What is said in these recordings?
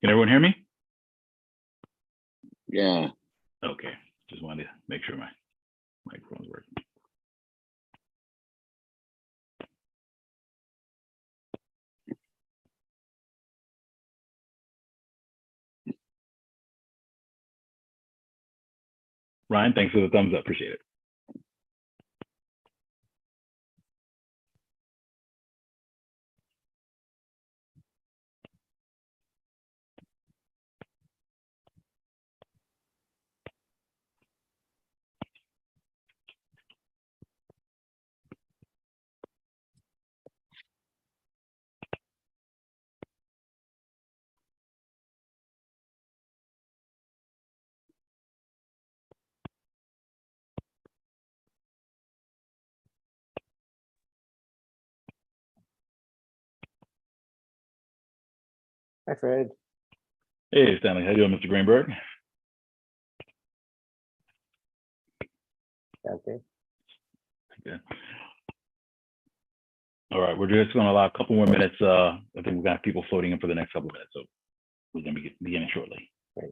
Can everyone hear me? Yeah. Okay, just wanted to make sure my microphone's working. Ryan, thanks for the thumbs up, appreciate it. Hi, Fred. Hey, Stanley, how you doing, Mr. Greenberg? Okay. Okay. All right, we're just going to allow a couple more minutes. I think we've got people floating in for the next couple of minutes, so we're going to be beginning shortly. Great.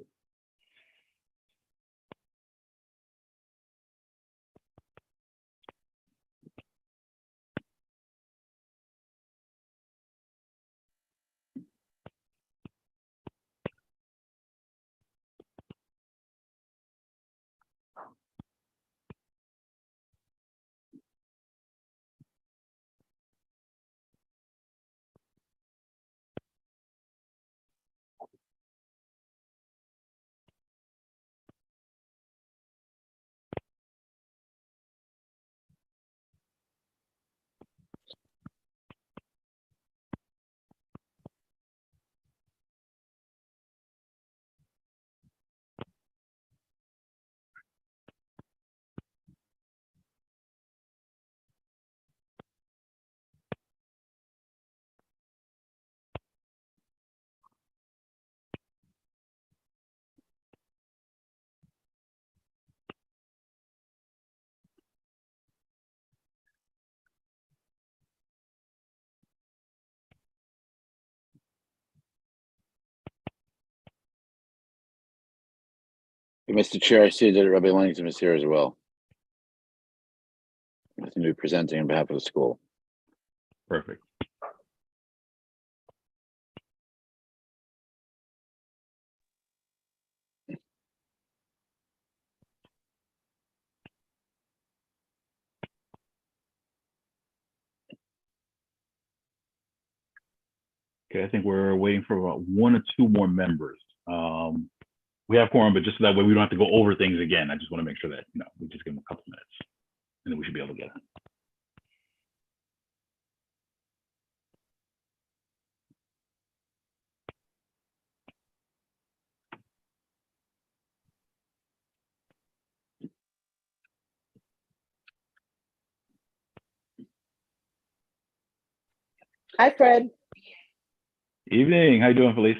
Mr. Chair, I see that Rabbi Langton is here as well. He's going to be presenting on behalf of the school. Perfect. Okay, I think we're waiting for about 1 or 2 more members. We have quorum, but just so that way we don't have to go over things again. I just want to make sure that, we just give them a couple minutes and then we should be able to get it. Hi, Fred. Evening, how you doing, Felice?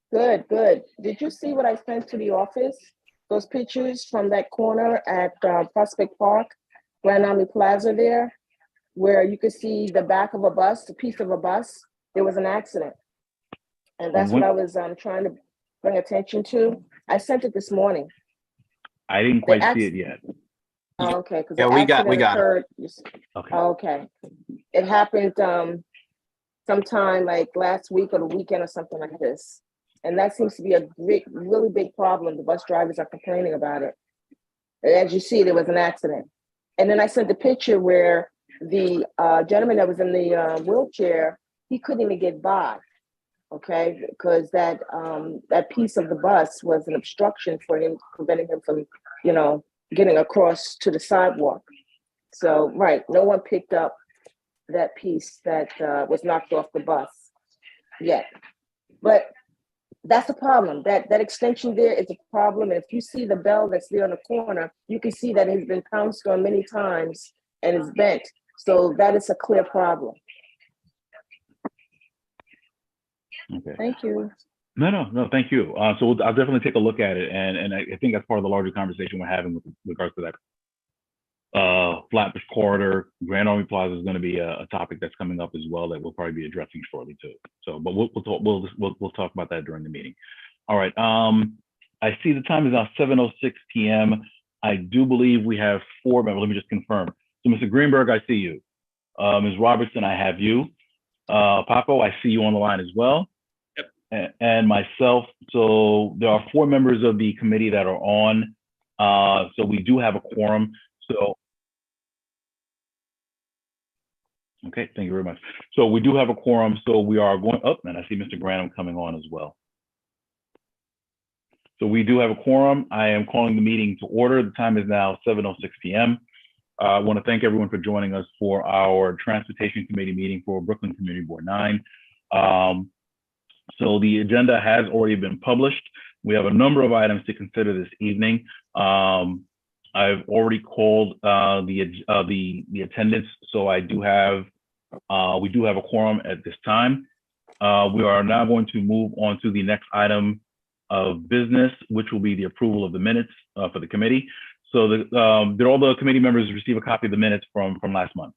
Good, good. Did you see what I sent to the office? Those pictures from that corner at Prospect Park, Grand Army Plaza there, where you could see the back of a bus, a piece of a bus. There was an accident. And that's what I was trying to bring attention to. I sent it this morning. I didn't quite see it yet. Oh, okay, because Yeah, the we got accident it. occurred. Okay. Okay. It happened sometime like last week or the weekend or something like this. And that seems to be a really big problem. The bus drivers are complaining about it. And as you see, there was an accident. And then I sent the picture where the gentleman that was in the wheelchair, he couldn't even get by, okay? Because that piece of the bus was an obstruction for him, preventing him from, getting across to the sidewalk. So, right, no one picked up that piece that was knocked off the bus yet. But that's the problem. That extension there is a problem. And if you see the bell that's there on the corner, you can see that it's been pounced on many times and is bent. So that is a clear problem. Okay. Thank you. No, thank you. So I'll definitely take a look at it. And I think that's part of the larger conversation we're having with regards to that. Flatbush Corridor, Grand Army Plaza is going to be a topic that's coming up as well that we'll probably be addressing shortly too. So, but we'll talk about that during the meeting. All right. I see the time is now 7:06 p.m. I do believe we have 4 members. Let me just confirm. So, Mr. Greenberg, I see you. Ms. Robertson, I have you. Paco, I see you on the line as well. Yep. And myself. So there are 4 members of the committee that are on. So we do have a quorum. So, okay, thank you very much. So we do have a quorum. So we are going up, and I see Mr. Granum coming on as well. So we do have a quorum. I am calling the meeting to order. The time is now 7:06 p.m. I want to thank everyone for joining us for our Transportation Committee meeting for Brooklyn Community Board 9. So the agenda has already been published. We have a number of items to consider this evening. I've already called the attendance, so I do have we do have a quorum at this time. We are now going to move on to the next item of business, which will be the approval of the minutes for the committee. So did all the committee members receive a copy of the minutes from last month?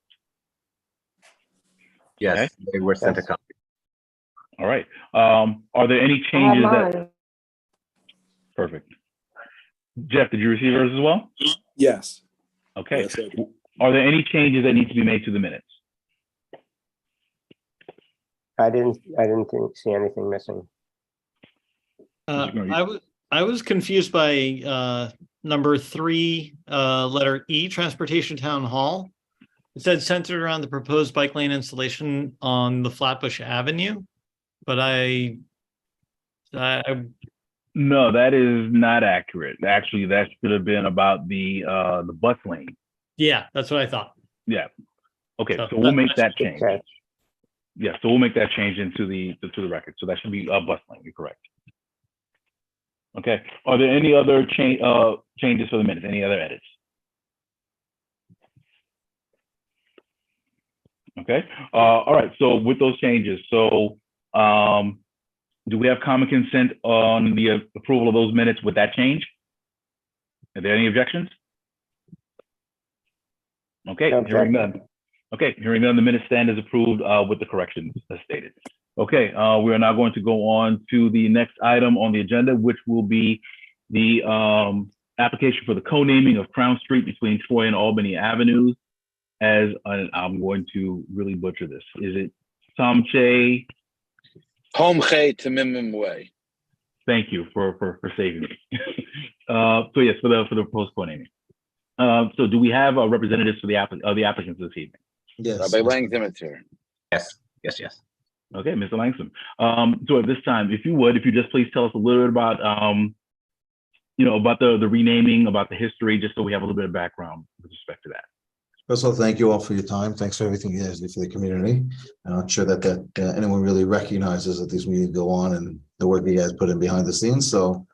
Yes, Okay. they were sent a copy. All right. Are there any changes that? Perfect. Jeff, did you receive yours as well? Yes. Okay. Yes, I did. Are there any changes that need to be made to the minutes? I didn't see anything missing. I was confused by number 3, letter E, Transportation Town Hall. It said centered around the proposed bike lane installation on the Flatbush Avenue, but I No, that is not accurate. Actually, that should have been about the bus lane. yeah, that's what I thought. Yeah. Okay, So so we'll make that that's change. Okay. Yeah, so we'll make that change into the record. So that should be a bus lane. You're correct. Okay. Are there any other changes for the minutes? Any other edits? Okay. All right. So with those changes, so do we have common consent on the approval of those minutes with that change? Are there any objections? Okay, No hearing objection. none. Okay, hearing none, the minutes stand as approved with the corrections as stated. Okay, we are now going to go on to the next item on the agenda, which will be the application for the co-naming of Crown Street between Troy and Albany Avenues. As I'm going to really butcher this. Is it Somche? Homche Tamimim Way. Thank you for saving me. So yes, for the proposed co-naming. So do we have representatives for the applicants this evening? Yes. Rabbi Langdon is here. Yes. Okay, Mr. Langston. So at this time, if you just please tell us a little bit about, about the renaming, about the history, just so we have a little bit of background with respect to that. First of all, thank you all for your time. Thanks for everything you guys do for the community. I'm not sure that anyone really recognizes that these meetings go on and the work you guys put in behind the scenes. So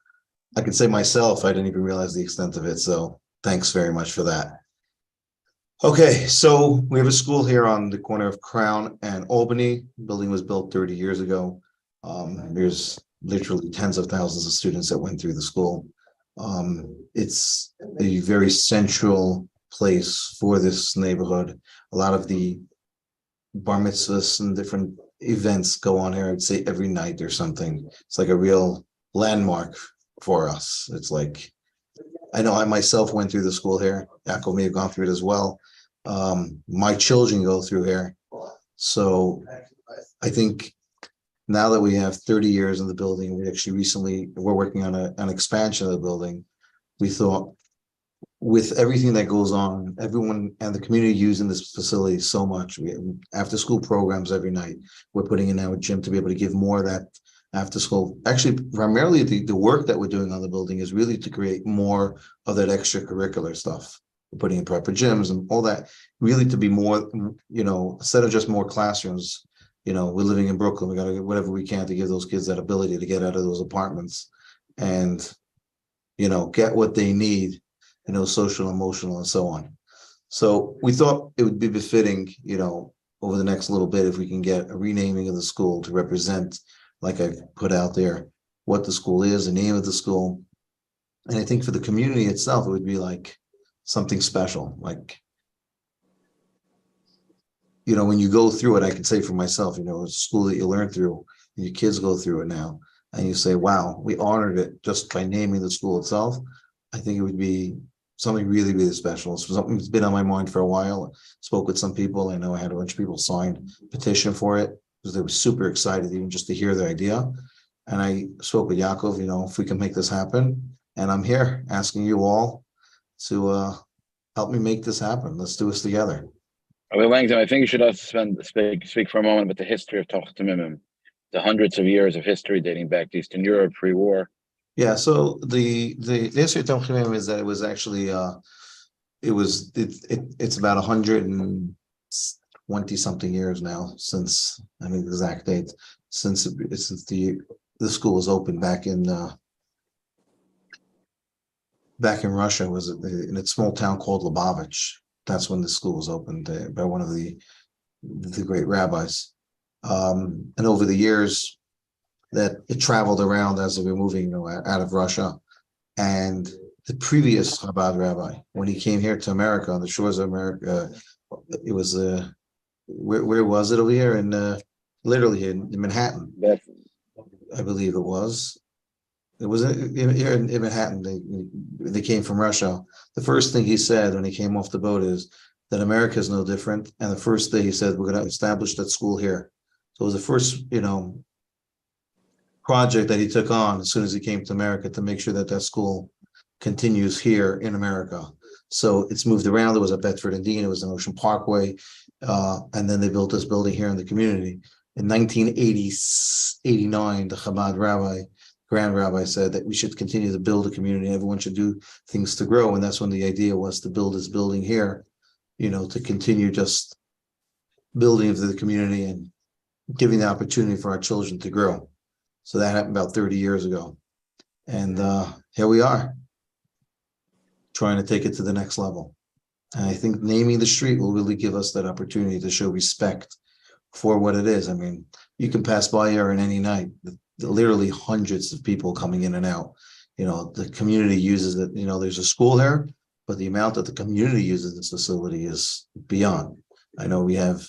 I can say myself, I didn't even realize the extent of it. So thanks very much for that. Okay, so we have a school here on the corner of Crown and Albany. The building was built 30 years ago. There's literally tens of thousands of students that went through the school. It's a very central place for this neighborhood. A lot of the bar mitzvahs and different events go on here. I'd say every night or something. It's like a real landmark for us. It's like, I know I myself went through the school here. Yaakov may have gone through it as well. My children go through here. So I think now that we have 30 years in the building, we're working on an expansion of the building. We thought with everything that goes on, everyone and the community using this facility so much. We have after school programs every night. We're putting in our gym to be able to give more of that after school. Actually, primarily the work that we're doing on the building is really to create more of that extracurricular stuff. We're putting in proper gyms and all that, really to be more, instead of just more classrooms. We're living in Brooklyn. We got to do whatever we can to give those kids that ability to get out of those apartments and, get what they need, social, emotional, and so on. So we thought it would be befitting, over the next little bit, if we can get a renaming of the school to represent, like I put out there, what the school is, the name of the school. And I think for the community itself, it would be like something special, like, when you go through it, I can say for myself, it's a school that you learn through, and your kids go through it now, and you say, wow, we honored it just by naming the school itself. I think it would be something really, really special. It's something that's been on my mind for a while. Spoke with some people. I know I had a bunch of people sign petition for it because they were super excited even just to hear the idea. And I spoke with Yaakov, if we can make this happen. And I'm here asking you all to help me make this happen. Let's do this together. Rabbi Langdon, I think you should also speak for a moment about the history of Toch Tamimim, the hundreds of years of history dating back to Eastern Europe, pre-war. Yeah, so the history of Toch Tamimim is that it was actually it's about 120 something years now since, I mean the exact date, since the school was opened back in Russia. Was in a small town called Lubavitch. That's when the school was opened by one of the great rabbis. And over the years that it traveled around as they were moving out of Russia. And the previous Chabad rabbi, when he came here to America, on the shores of America, it was where was it over here? Literally in Manhattan, I believe it was. It was here in Manhattan. They came from Russia. The first thing he said when he came off the boat is that America is no different. And the first thing he said, we're going to establish that school here. So it was the first, project that he took on as soon as he came to America to make sure that school continues here in America. So it's moved around. There was a Bedford and Dean. It was an Ocean Parkway. And then they built this building here in the community. In 1989, the Chabad Grand Rabbi said that we should continue to build a community. Everyone should do things to grow. And that's when the idea was to build this building here, to continue just building of the community and giving the opportunity for our children to grow. So that happened about 30 years ago. And here we are, trying to take it to the next level. And I think naming the street will really give us that opportunity to show respect for what it is. I mean, you can pass by here on any night, literally hundreds of people coming in and out. The community uses it, there's a school here, but the amount that the community uses this facility is beyond. I know we have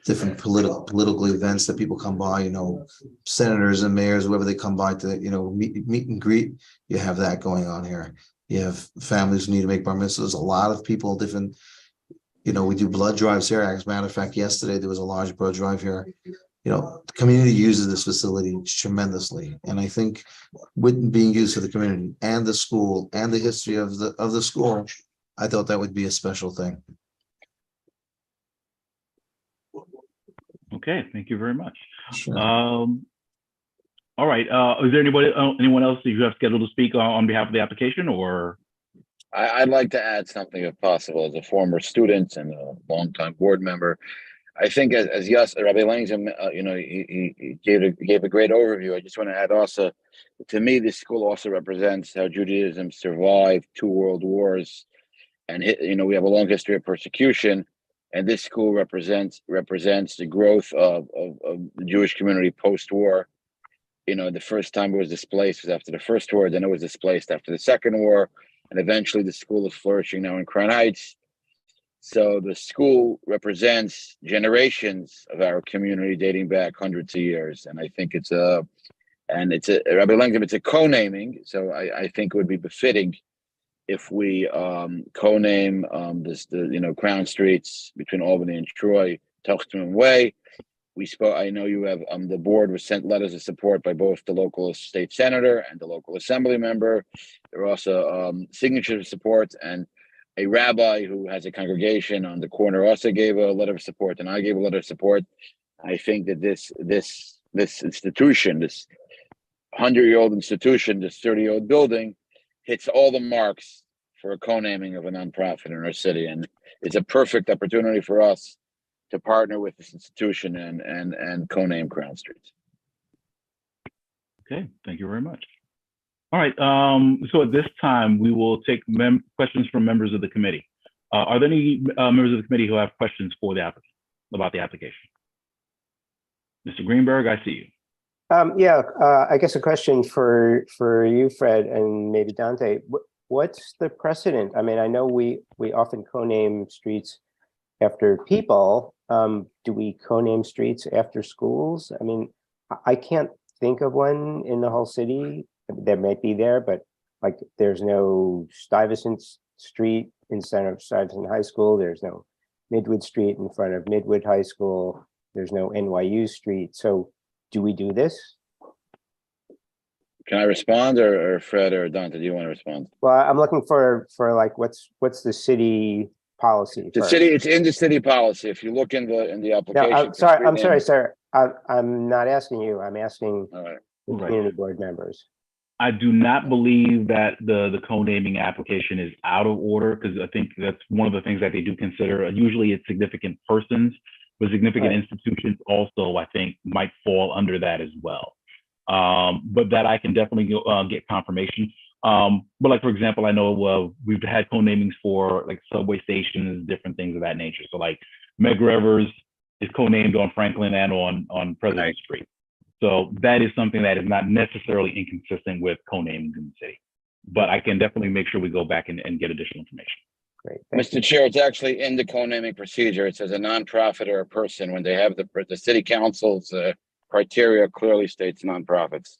different political events that people come by, senators and mayors, whoever they come by to, meet and greet. You have that going on here. You have families who need to make bar mitzvahs. A lot of people, different, we do blood drives here. As a matter of fact, yesterday there was a large blood drive here. The community uses this facility tremendously. And I think with being used for the community and the school and the history of the school, I thought that would be a special thing. Okay, thank you very much. Sure. All right. Is there anyone else that you have scheduled to speak on behalf of the application, or? I'd like to add something if possible as a former student and a longtime board member. I think as Rabbi Langdon, he gave a great overview. I just want to add also, to me, this school also represents how Judaism survived 2 world wars, and we have a long history of persecution, and this school represents the growth of the Jewish community post-war. The first time it was displaced was after the First War, then it was displaced after the Second War, and eventually the school is flourishing now in Crown Heights. So the school represents generations of our community dating back hundreds of years. And I think it's Rabbi Langdon, it's a co-naming. So I think it would be befitting if we co-name Crown Streets between Albany and Troy, Toch Tamimim Way. We spoke. I know you have the board was sent letters of support by both the local state senator and the local assembly member. There are also signatures of support, and a rabbi who has a congregation on the corner also gave a letter of support, and I gave a letter of support. I think that this institution, this 100-year-old institution, this 30-year-old building, hits all the marks for a co-naming of a nonprofit in our city, and it's a perfect opportunity for us to partner with this institution and co-name Crown Streets. Okay, thank you very much. All right, so at this time, we will take questions from members of the committee. Are there any members of the committee who have questions for the applicant about the application? Mr. Greenberg, I see you. I guess a question for you, Fred, and maybe Dante. what's the precedent? I mean, I know we often co-name streets after people. Do we co-name streets after schools? I mean, I can't think of one in the whole city. That might be there, but like there's no Stuyvesant Street in center of Stuyvesant High School. There's no Midwood Street in front of Midwood High School. There's no NYU Street. So do we do this? Can I respond, or Fred or Dante, do you want to respond? Well, I'm looking for like, what's the city policy? The first? city, it's in the city policy. If you look in the No, application. I'm for sorry, street I'm sorry, names- sir. I'm not asking you. I'm asking All right. the Right. community board members. I do not believe that the co-naming application is out of order, because I think that's one of the things that they do consider. Usually it's significant persons, but significant Right. institutions also, I think, might fall under that as well. But that I can definitely get confirmation. But like, for example, I know we've had co-namings for like subway stations, different things of that nature. So like Meg Rivers is co-named on Franklin and on President Right. Street. So that is something that is not necessarily inconsistent with co-namings in the city. But I can definitely make sure we go back and get additional information. Great. Thank you. Mr. Chair, it's actually in the co-naming procedure. It says a nonprofit or a person. When they have the city council's criteria clearly states nonprofits.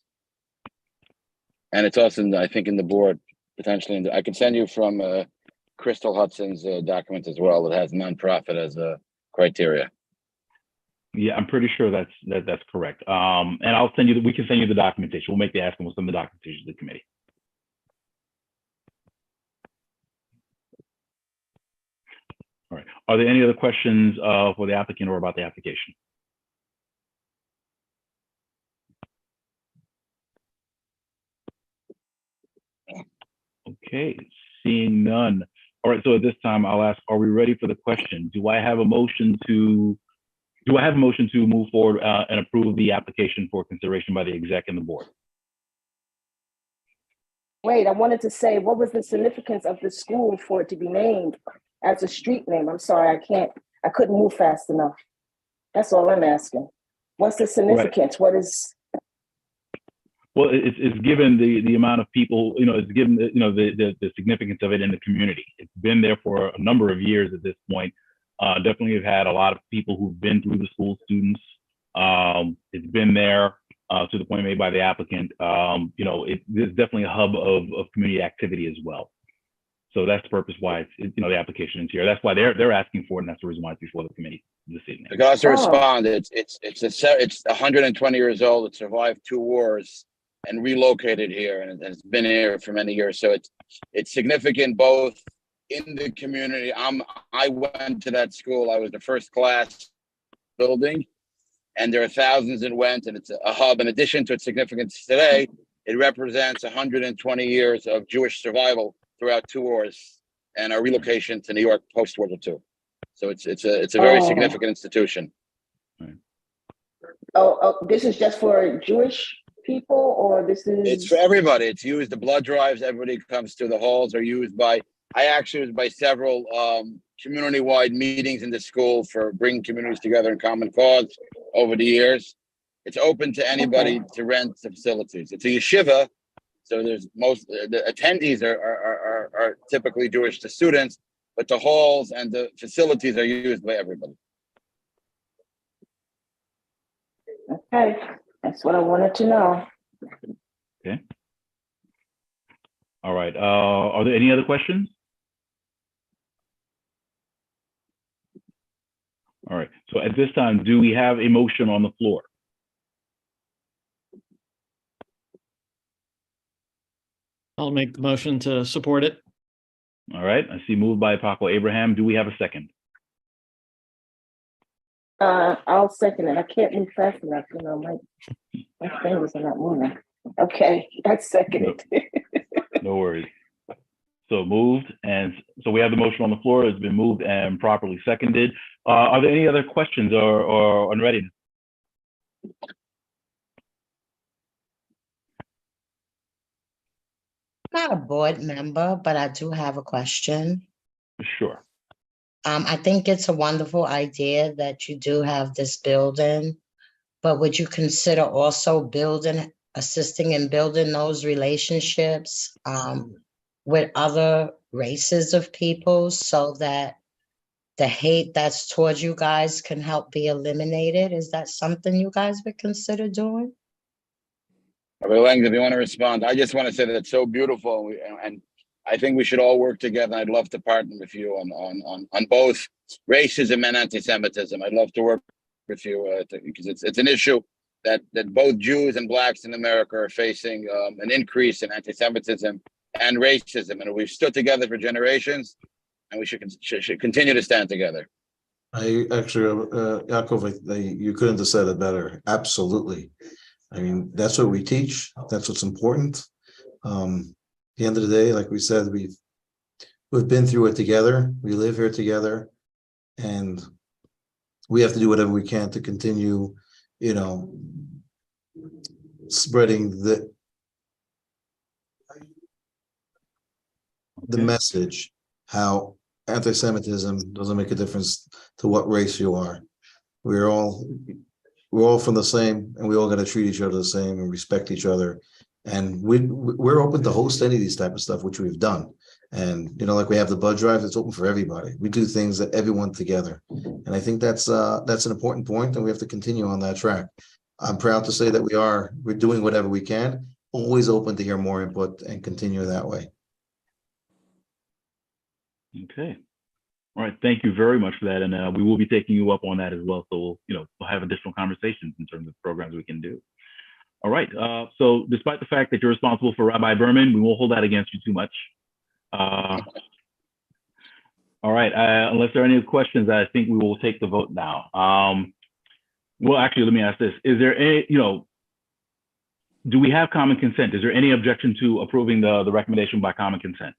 And it's also, I think, in the board, potentially, I can send you from Crystal Hudson's document as well. It has nonprofit as a criteria. Yeah, I'm pretty sure that's correct. And I'll send you we can send you the documentation. We'll make the ask and we'll send the documentation to the committee. All right. Are there any other questions for the applicant or about the application? Okay, seeing none. All right, so at this time I'll ask, are we ready for the question? Do I have a motion to move forward and approve the application for consideration by the exec and the board? Wait, I wanted to say, what was the significance of the school for it to be named as a street name? I'm sorry, I couldn't move fast enough. That's all I'm asking. What's the significance? What is? Well, it's given the amount of people, it's given, the significance of it in the community. It's been there for a number of years at this point. Definitely have had a lot of people who've been through the school, students. It's been there to the point made by the applicant. There's definitely a hub of community activity as well. So that's the purpose why the application is here. That's why they're asking for it, and that's the reason why it's before the committee this evening. I can also Oh. respond. It's 120 years old. It survived 2 wars and relocated here, and it's been here for many years. So it's significant both in the community. I went to that school. I was the first class building, and there are thousands that went, and it's a hub. In addition to its significance today, it represents 120 years of Jewish survival throughout 2 wars and a relocation to New York post World War II. So it's a very Oh. significant institution. Oh, this is just for Jewish people, or this is? It's for everybody. It's used. The blood drives. Everybody comes to the halls are used by. I actually was by several community-wide meetings in the school for bringing communities together in common cause over the years. It's open to anybody to rent the facilities. It's a yeshiva, so there's the attendees are typically Jewish, the students, but the halls and the facilities are used by everybody. Okay, that's what I wanted to know. Okay. All right. Are there any other questions? All right. So at this time, do we have a motion on the floor? I'll make the motion to support it. All right. I see moved by Paco Abraham. Do we have a second? I'll second it. I can't move fast enough, my fingers are not moving. Okay, that's seconded. No worries. So moved, and so we have the motion on the floor. It's been moved and properly seconded. Are there any other questions or unreadiness? Not a board member, but I do have a question. Sure. I think it's a wonderful idea that you do have this building, but would you consider also assisting in building those relationships with other races of people so that the hate that's towards you guys can help be eliminated? Is that something you guys would consider doing? Rabbi Lang, if you want to respond, I just want to say that it's so beautiful, and I think we should all work together. I'd love to partner with you on both racism and anti-Semitism. I'd love to work with you because it's an issue that both Jews and blacks in America are facing an increase in anti-Semitism and racism, and we've stood together for generations, and we should continue to stand together. I actually, Yaakov, you couldn't have said it better. Absolutely. I mean, that's what we teach. That's what's important. At the end of the day, like we said, we've been through it together. We live here together, and we have to do whatever we can to continue, spreading the message how anti-Semitism doesn't make a difference to what race you are. We're all from the same, and we all got to treat each other the same and respect each other. And we're open to host any of these type of stuff, which we've done. And like we have the blood drive, it's open for everybody. We do things that everyone together, and I think that's an important point, and we have to continue on that track. I'm proud to say that we're doing whatever we can. Always open to hear more input and continue that way. Okay. All right. Thank you very much for that. And we will be taking you up on that as well. So we'll have additional conversations in terms of programs we can do. All right. So despite the fact that you're responsible for Rabbi Berman, we won't hold that against you too much. All right. Unless there are any questions, I think we will take the vote now. Well, actually, let me ask this. Is there any, do we have common consent? Is there any objection to approving the recommendation by common consent?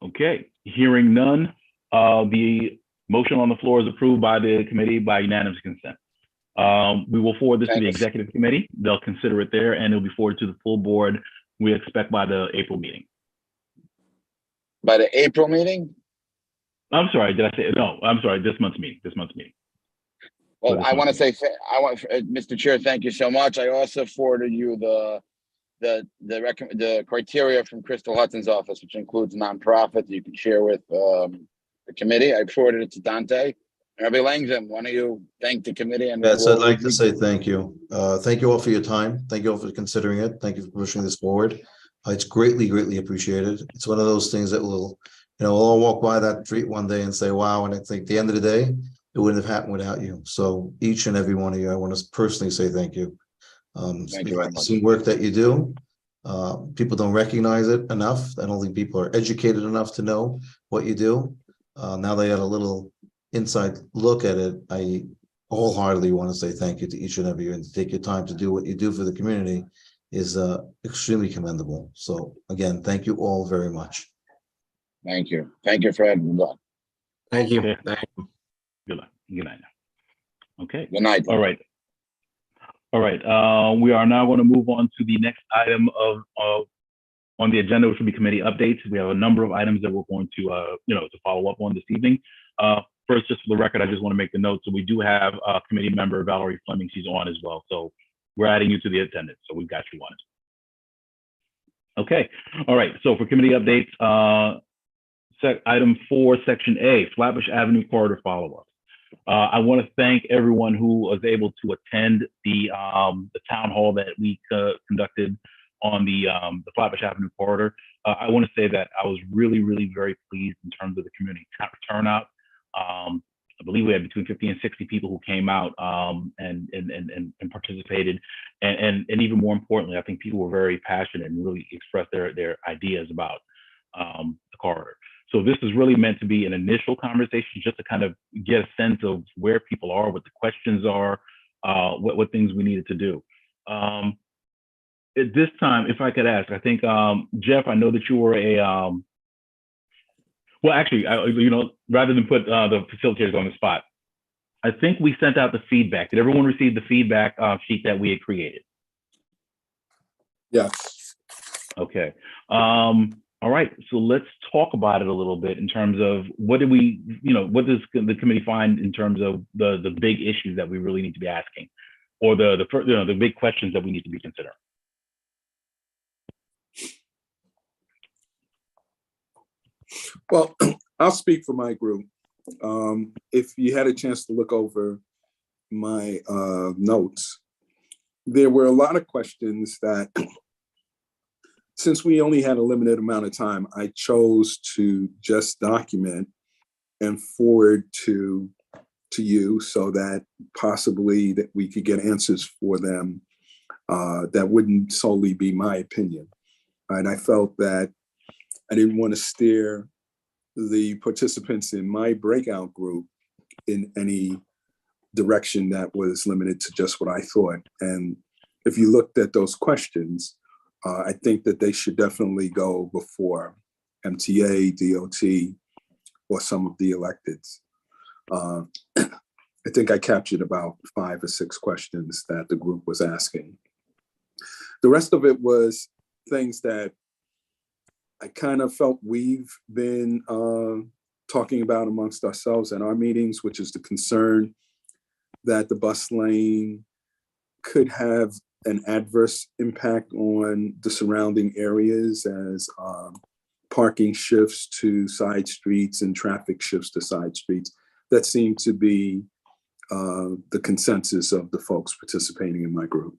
Okay, hearing none, the motion on the floor is approved by the committee by unanimous consent. We will forward this to the executive committee. They'll consider it there, and it'll be forwarded to the full board, we expect by the April meeting. By the April meeting? I'm sorry, did I say, no, I'm sorry, this month's meeting. Well, I want to say, Mr. Chair, thank you so much. I also forwarded you the criteria from Crystal Hudson's office, which includes nonprofit you can share with the committee. I forwarded it to Dante. Rabbi Langdon, why don't you thank the committee? And yes, I'd like to say thank you. Thank you all for your time. Thank you all for considering it. Thank you for pushing this forward. It's greatly appreciated. It's one of those things that we'll all walk by that street one day and say, wow. And I think at the end of the day, it wouldn't have happened without you. So each and every one of you, I want to personally say thank you. Thank you very much. Some work that you do. People don't recognize it enough. I don't think people are educated enough to know what you do. Now they got a little inside look at it. I wholeheartedly want to say thank you to each and every you, and to take your time to do what you do for the community is extremely commendable. So again, thank you all very much. Thank you. Thank you, Fred. Good luck. Thank you. Okay. Thank you. Good luck. Good night now. Okay. Good night. All right. All right. We are now going to move on to the next item on the agenda, which will be committee updates. We have a number of items that we're going to to follow up on this evening. First, just for the record, I just want to make the note. So we do have committee member Valerie Fleming. She's on as well. So we're adding you to the attendance. So we've got you on it. Okay. All right. So for committee updates, item 4, section A, Flatbush Avenue corridor follow-up. I want to thank everyone who was able to attend the town hall that we conducted on the Flatbush Avenue corridor. I want to say that I was really very pleased in terms of the community turnout. I believe we had between 50 and 60 people who came out and participated, and even more importantly, I think people were very passionate and really expressed their ideas about the corridor. So this is really meant to be an initial conversation, just to kind of get a sense of where people are, what the questions are, what things we needed to do. At this time, if I could ask, I think, Jeff, I know that you were a, well, actually, rather than put the facilitators on the spot, I think we sent out the feedback. Did everyone receive the feedback sheet that we had created? Yes. Okay. All right, so let's talk about it a little bit in terms of what does the committee find in terms of the big issues that we really need to be asking? or the big questions that we need to be considering. Well, I'll speak for my group. If you had a chance to look over my notes, there were a lot of questions that, since we only had a limited amount of time, I chose to just document and forward to you so that possibly that we could get answers for them that wouldn't solely be my opinion. And I felt that I didn't want to steer the participants in my breakout group in any direction that was limited to just what I thought. And if you looked at those questions, I think that they should definitely go before MTA, DOT, or some of the electeds. I think I captured about 5 or 6 questions that the group was asking. The rest of it was things that I kind of felt we've been talking about amongst ourselves in our meetings, which is the concern that the bus lane could have an adverse impact on the surrounding areas as parking shifts to side streets and traffic shifts to side streets. That seemed to be the consensus of the folks participating in my group.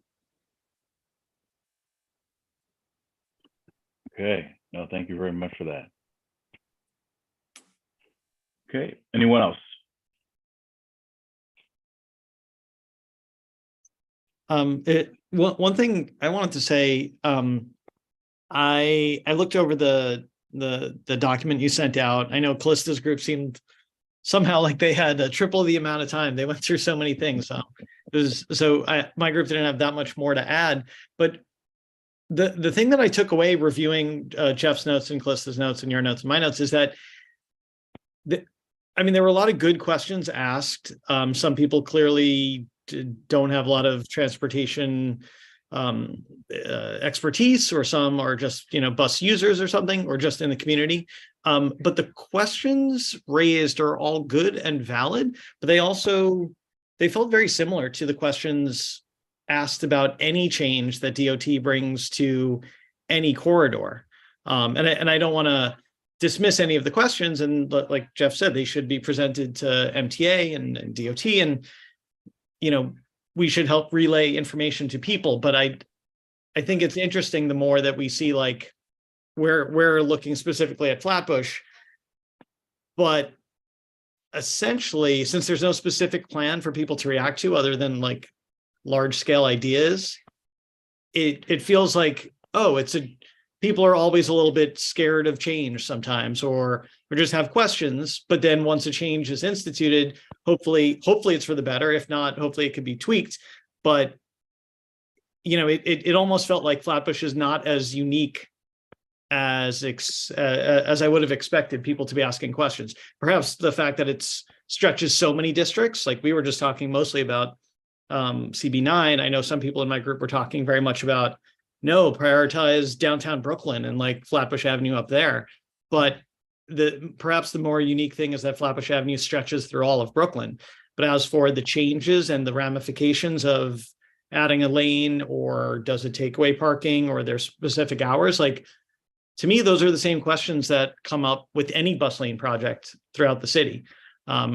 Okay, no, thank you very much for that. Okay, anyone else? One thing I wanted to say, I looked over the document you sent out. I know Callista's group seemed somehow like they had triple the amount of time. They went through so many things. My group didn't have that much more to add. But the thing that I took away reviewing Jeff's notes and Callista's notes and your notes and my notes is that there were a lot of good questions asked. Some people clearly don't have a lot of transportation expertise, or some are just, bus users or something, or just in the community. But the questions raised are all good and valid, but they felt very similar to the questions asked about any change that DOT brings to any corridor. And I don't want to dismiss any of the questions. And like Jeff said, they should be presented to MTA and DOT, and, we should help relay information to people. But I think it's interesting, the more that we see, like, we're looking specifically at Flatbush, but essentially, since there's no specific plan for people to react to other than like large scale ideas, it feels like, people are always a little bit scared of change sometimes, or just have questions. But then once a change is instituted, hopefully it's for the better. If not, hopefully it could be tweaked. But it almost felt like Flatbush is not as unique as I would have expected people to be asking questions. Perhaps the fact that it stretches so many districts, like we were just talking mostly about CB9. I know some people in my group were talking very much about, no, prioritize downtown Brooklyn and like Flatbush Avenue up there. But perhaps the more unique thing is that Flatbush Avenue stretches through all of Brooklyn. But as for the changes and the ramifications of adding a lane, or does it take away parking, or their specific hours, like, to me, those are the same questions that come up with any bus lane project throughout the city.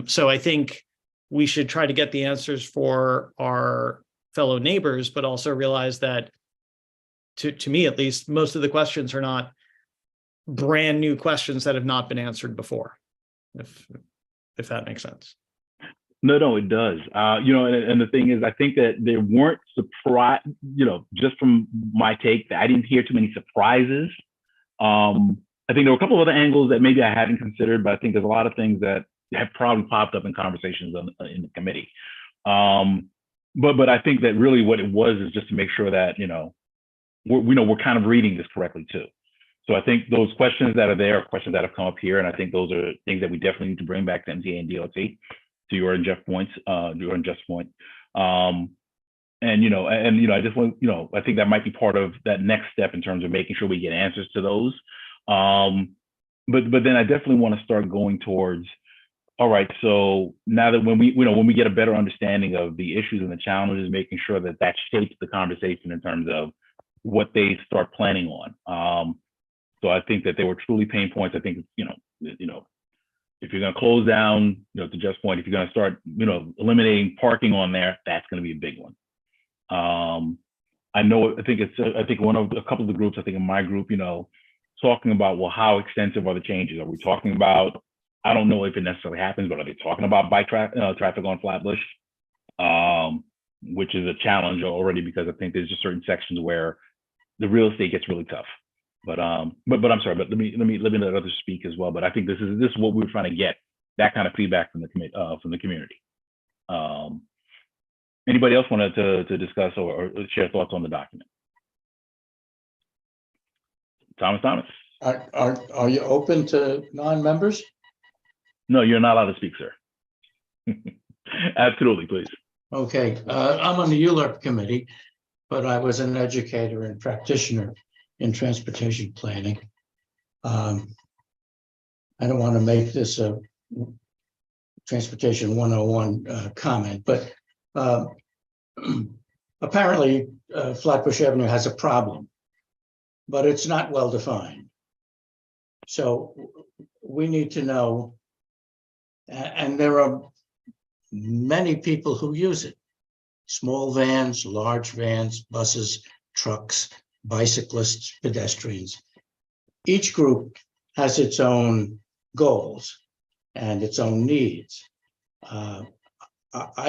So I think we should try to get the answers for our fellow neighbors, but also realize that, to me at least, most of the questions are not brand new questions that have not been answered before, if that makes sense. No, it does. And the thing is, I think that they weren't surprised, just from my take, that I didn't hear too many surprises. I think there were a couple of other angles that maybe I hadn't considered, but I think there's a lot of things that have probably popped up in conversations in the committee. But I think that really what it was is just to make sure that, we're kind of reading this correctly too. So I think those questions that are there are questions that have come up here, and I think those are things that we definitely need to bring back to MTA and DOT, to your and Jeff's point. I just want, I think that might be part of that next step in terms of making sure we get answers to those. But then I definitely want to start going towards, All right, so now that when we get a better understanding of the issues and the challenges, making sure that that shapes the conversation in terms of what they start planning on. So I think that they were truly pain points. I think, if you're going to close down, to Jeff's point, if you're going to start, eliminating parking on there, that's going to be a big one. I think one of a couple of the groups, I think in my group, talking about, well, how extensive are the changes? Are we talking about, I don't know if it necessarily happens, but are they talking about bike traffic on Flatbush? Which is a challenge already, because I think there's just certain sections where the real estate gets really tough. But I'm sorry, but let me let others speak as well. But I think this is what we were trying to get, that kind of feedback from the community. Anybody else wanted to discuss or share thoughts on the document? Thomas? Are you open to non-members? No, you're not allowed to speak, sir. Absolutely, please. Okay, I'm on the ULURP committee, but I was an educator and practitioner in transportation planning. I don't want to make this a transportation 101 comment, but apparently Flatbush Avenue has a problem, but it's not well defined. So we need to know, and there are many people who use it: small vans, large vans, buses, trucks, bicyclists, pedestrians. Each group has its own goals and its own needs. I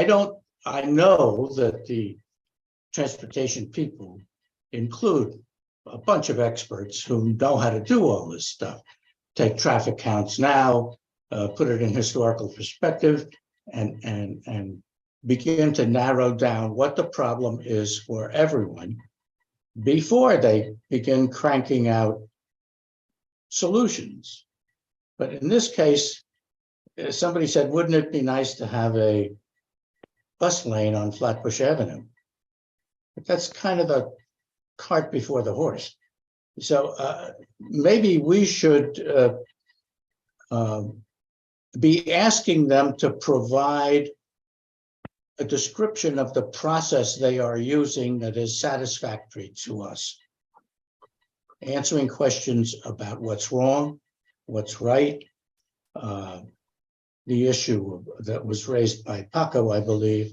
know that the transportation people include a bunch of experts who know how to do all this stuff. Take traffic counts now, put it in historical perspective, and begin to narrow down what the problem is for everyone before they begin cranking out solutions. But in this case, somebody said, wouldn't it be nice to have a bus lane on Flatbush Avenue? But that's kind of the cart before the horse. So maybe we should be asking them to provide a description of the process they are using that is satisfactory to us. Answering questions about what's wrong, what's right. The issue that was raised by Paco, I believe,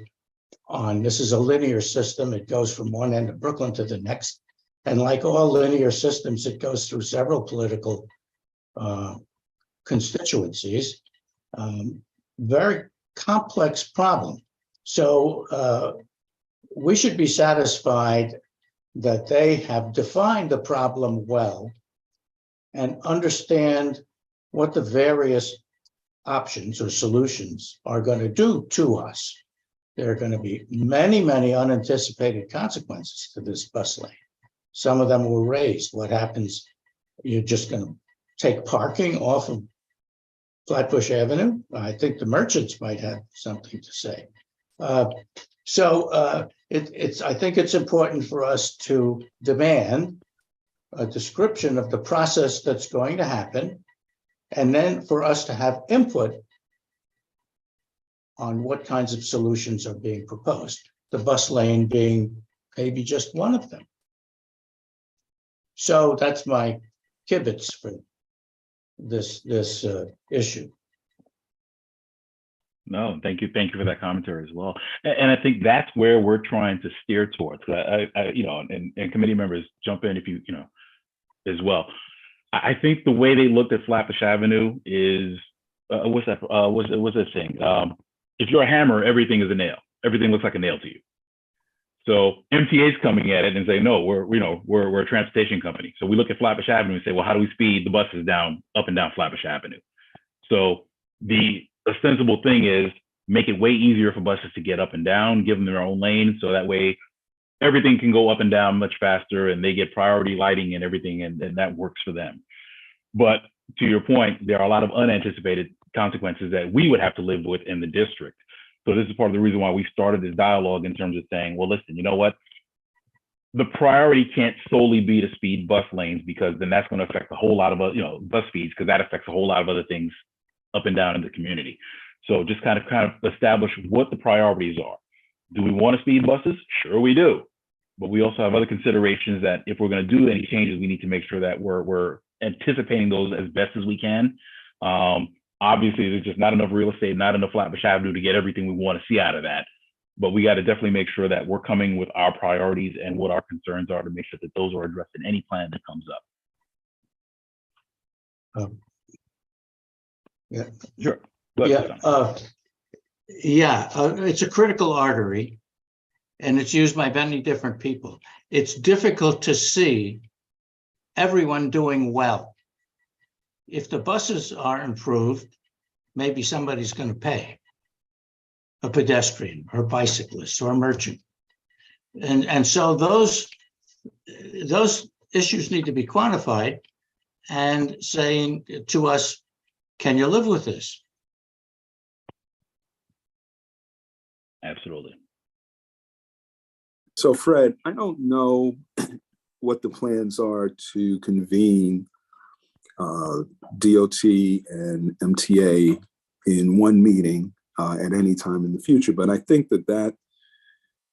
on this is a linear system. It goes from one end of Brooklyn to the next. And like all linear systems, it goes through several political constituencies. Very complex problem. So we should be satisfied that they have defined the problem well and understand what the various options or solutions are going to do to us. There are going to be many, many unanticipated consequences to this bus lane. Some of them were raised. What happens? You're just going to take parking off of Flatbush Avenue? I think the merchants might have something to say. I think it's important for us to demand a description of the process that's going to happen, and then for us to have input on what kinds of solutions are being proposed, the bus lane being maybe just one of them. So that's my kibitz for this issue. No, thank you for that commentary as well. And I think that's where we're trying to steer towards. And committee members jump in if you as well. I think the way they looked at Flatbush Avenue is what's that saying? If you're a hammer, everything is a nail. Everything looks like a nail to you. So MTA's coming at it and say, no, we're a transportation company. So we look at Flatbush Avenue and say, well, how do we speed the buses up and down Flatbush Avenue? So the sensible thing is make it way easier for buses to get up and down, give them their own lane, so that way everything can go up and down much faster and they get priority lighting and everything, and that works for them. But to your point, there are a lot of unanticipated consequences that we would have to live with in the district. So this is part of the reason why we started this dialogue in terms of saying, well, listen, you know what? The priority can't solely be to speed bus lanes, because then that's going to affect a whole lot of bus speeds, because that affects a whole lot of other things up and down in the community. So just kind of establish what the priorities are. Do we want to speed buses? Sure we do. But we also have other considerations that if we're going to do any changes, we need to make sure that we're anticipating those as best as we can. Obviously, there's just not enough real estate, not enough Flatbush Avenue to get everything we want to see out of that. But we got to definitely make sure that we're coming with our priorities and what our concerns are to make sure that those are addressed in any plan that comes up. Yeah. Sure. Go ahead, Hassan. It's a critical artery and it's used by many different people. It's difficult to see everyone doing well. If the buses are improved, maybe somebody's going to pay, a pedestrian or a bicyclist or a merchant. And so those issues need to be quantified and saying to us, can you live with this? Absolutely. So Fred, I don't know what the plans are to convene DOT and MTA in one meeting at any time in the future, but I think that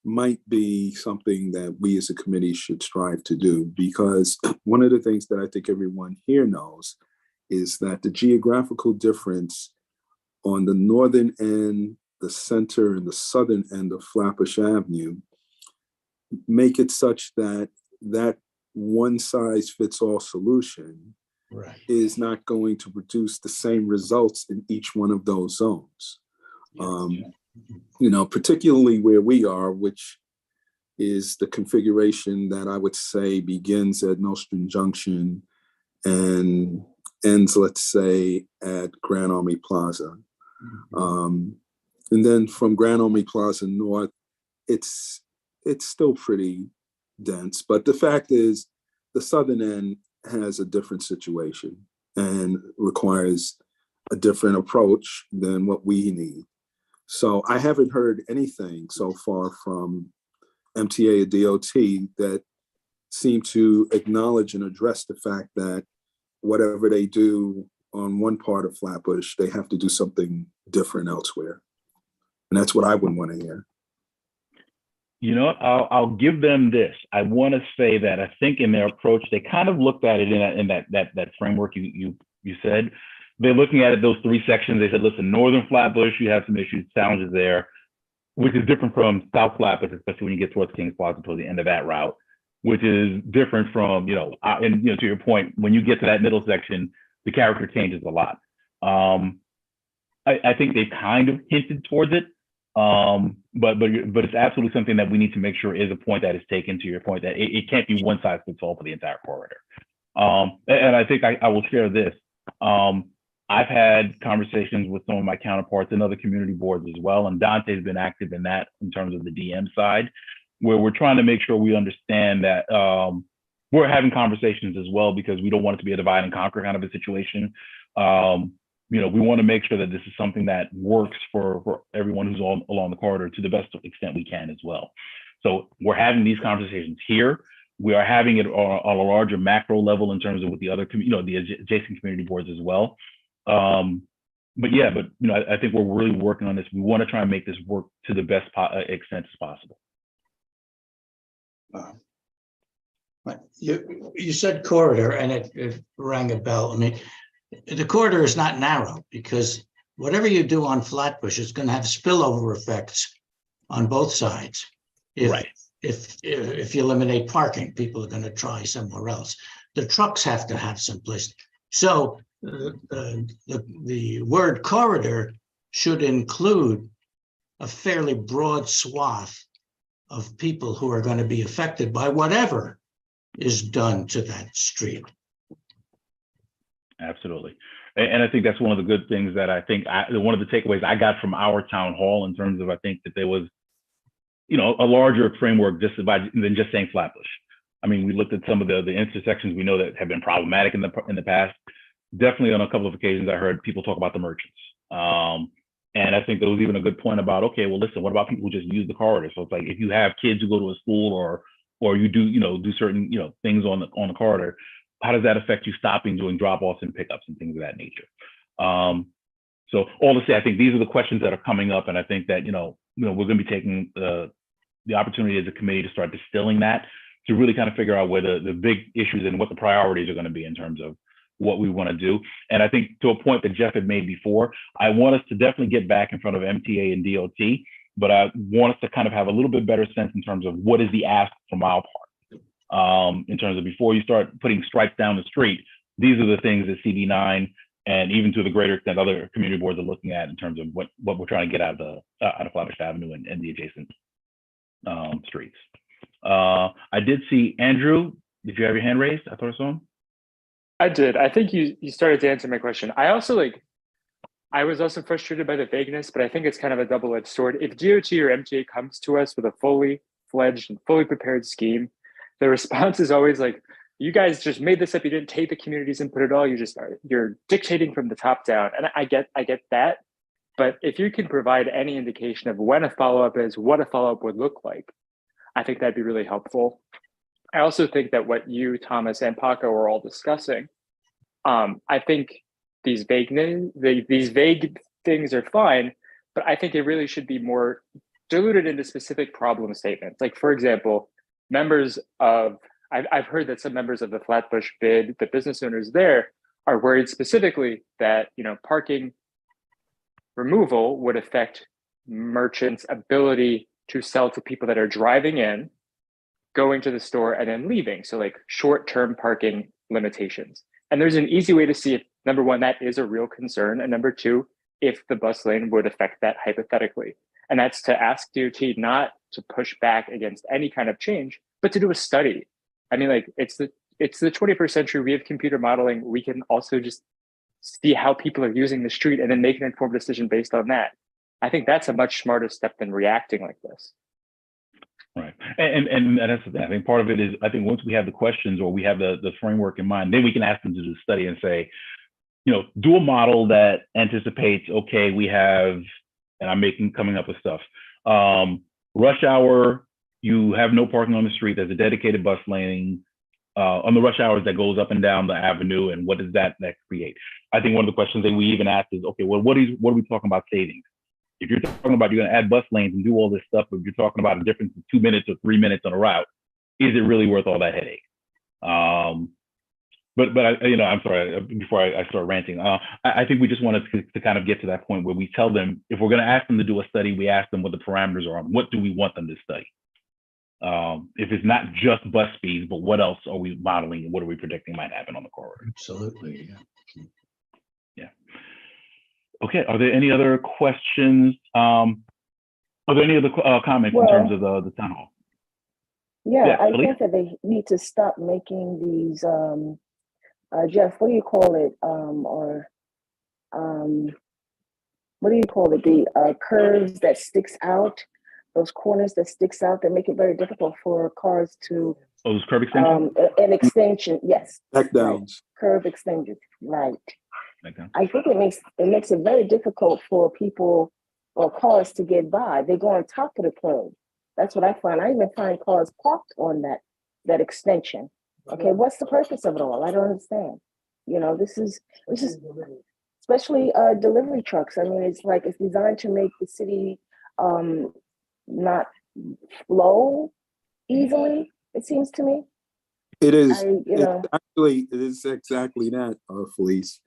might be something that we as a committee should strive to do, because one of the things that I think everyone here knows is that the geographical difference on the northern end, the center, and the southern end of Flatbush Avenue make it such that that one size fits all solution is not going to produce the same results in each one of those zones. You know, particularly where we are, which is the configuration that I would say begins at Nostrand Junction and ends, let's say, at Grand Army Plaza. And then from Grand Army Plaza north, it's still pretty dense. But the fact is, the southern end has a different situation and requires a different approach than what we need. So I haven't heard anything so far from MTA or DOT that seem to acknowledge and address the fact that whatever they do on one part of Flatbush, they have to do something different elsewhere. And that's what I would want to hear. You know what? I'll give them this. I want to say that I think in their approach, they kind of looked at it in that framework you said. They're looking at it, those three sections. They said, listen, Northern Flatbush, you have some issues, challenges there, which is different from South Flatbush, especially when you get towards Kings Plaza, towards the end of that route, which is different from, to your point, when you get to that middle section, the character changes a lot. I think they kind of hinted towards it, but it's absolutely something that we need to make sure is a point that is taken, to your point, that it can't be one size fits all for the entire corridor. And I think I will share this. I've had conversations with some of my counterparts in other community boards as well, and Dante's been active in that in terms of the DM side, where we're trying to make sure we understand that we're having conversations as well, because we don't want it to be a divide and conquer kind of a situation. We want to make sure that this is something that works for everyone who's along the corridor to the best extent we can as well. So we're having these conversations here. We are having it on a larger macro level in terms of with the other, the adjacent community boards as well. I think we're really working on this. We want to try and make this work to the best extent as possible. You said corridor, and it rang a bell. I mean, the corridor is not narrow, because whatever you do on Flatbush is going to have spillover effects on both sides. If you eliminate parking, people are going to try somewhere else. The trucks have to have some place. So the word corridor should include a fairly broad swath of people who are going to be affected by whatever is done to that street. Absolutely. And I think that's one of the good things that I think one of the takeaways I got from our town hall, in terms of, I think that there was, a larger framework than just saying Flatbush. I mean, we looked at some of the intersections we know that have been problematic in the past. Definitely on a couple of occasions, I heard people talk about the merchants. And I think there was even a good point about, okay, well, listen, what about people who just use the corridor? So it's like, if you have kids who go to a school or you do certain, things on the corridor, how does that affect you stopping, doing drop-offs and pickups and things of that nature? So all to say, I think these are the questions that are coming up, and I think that we're going to be taking the opportunity as a committee to start distilling that, to really kind of figure out where the big issues and what the priorities are going to be in terms of what we want to do. And I think to a point that Jeff had made before, I want us to definitely get back in front of MTA and DOT, but I want us to kind of have a little bit better sense in terms of what is the ask from our part. In terms of before you start putting stripes down the street, these are the things that CB9 and even to the greater extent other community boards are looking at in terms of what we're trying to get out of Flatbush Avenue and the adjacent streets. I did see Andrew. Did you have your hand raised? I thought I saw him. I did. I think you started to answer my question. I was also frustrated by the vagueness, but I think it's kind of a double-edged sword. If DOT or MTA comes to us with a fully fledged and fully prepared scheme, the response is always like, you guys just made this up. You didn't take the community's input at all. You're dictating from the top down. And I get that. But if you can provide any indication of when a follow-up is, what a follow-up would look like, I think that'd be really helpful. I also think that what you, Thomas, and Paco are all discussing, I think these vague things are fine, but I think it really should be more diluted into specific problem statements. Like, for example, I've heard that some members of the Flatbush BID, the business owners there, are worried specifically that parking removal would affect merchants' ability to sell to people that are driving in, going to the store, and then leaving. So like short-term parking limitations. And there's an easy way to see if, number one, that is a real concern, and number two, if the bus lane would affect that hypothetically. And that's to ask DOT not to push back against any kind of change, but to do a study. I mean, like, it's the 21st century. We have computer modeling. We can also just see how people are using the street and then make an informed decision based on that. I think that's a much smarter step than reacting like this. Right. And that's the thing. I think part of it is, I think once we have the questions or we have the framework in mind, then we can ask them to do the study and say, do a model that anticipates, okay, we have, and I'm coming up with stuff. Rush hour, you have no parking on the street. There's a dedicated bus lane on the rush hours that goes up and down the avenue. And what does that create? I think one of the questions that we even asked is, okay, well, what are we talking about savings? If you're talking about you're going to add bus lanes and do all this stuff, but you're talking about a difference of 2 minutes or 3 minutes on a route, is it really worth all that headache? But I'm sorry, before I start ranting, I think we just wanted to kind of get to that point where we tell them, if we're going to ask them to do a study, we ask them what the parameters are on what do we want them to study. If it's not just bus speeds, but what else are we modeling and what are we predicting might happen on the corridor? Absolutely, yeah. Okay, are there any other questions? Are there any other comments in terms of the town hall? Yeah, I Elise? think that they need to stop making these, Jeff, what do you call it? What do you call it? The curves that sticks out, those corners that sticks out that make it very difficult for cars to. Oh, those curb extensions? An extension, yes. Back downs. Curve extension, right. Okay. I think it makes it very difficult for people or cars to get by. They go on top of the curb. That's what I find. I even find cars parked on that extension. Okay, what's the purpose of it all? I don't understand. This is especially delivery trucks. I mean, it's designed to make the city not flow easily, it seems to me. It is. It is exactly that, Felice.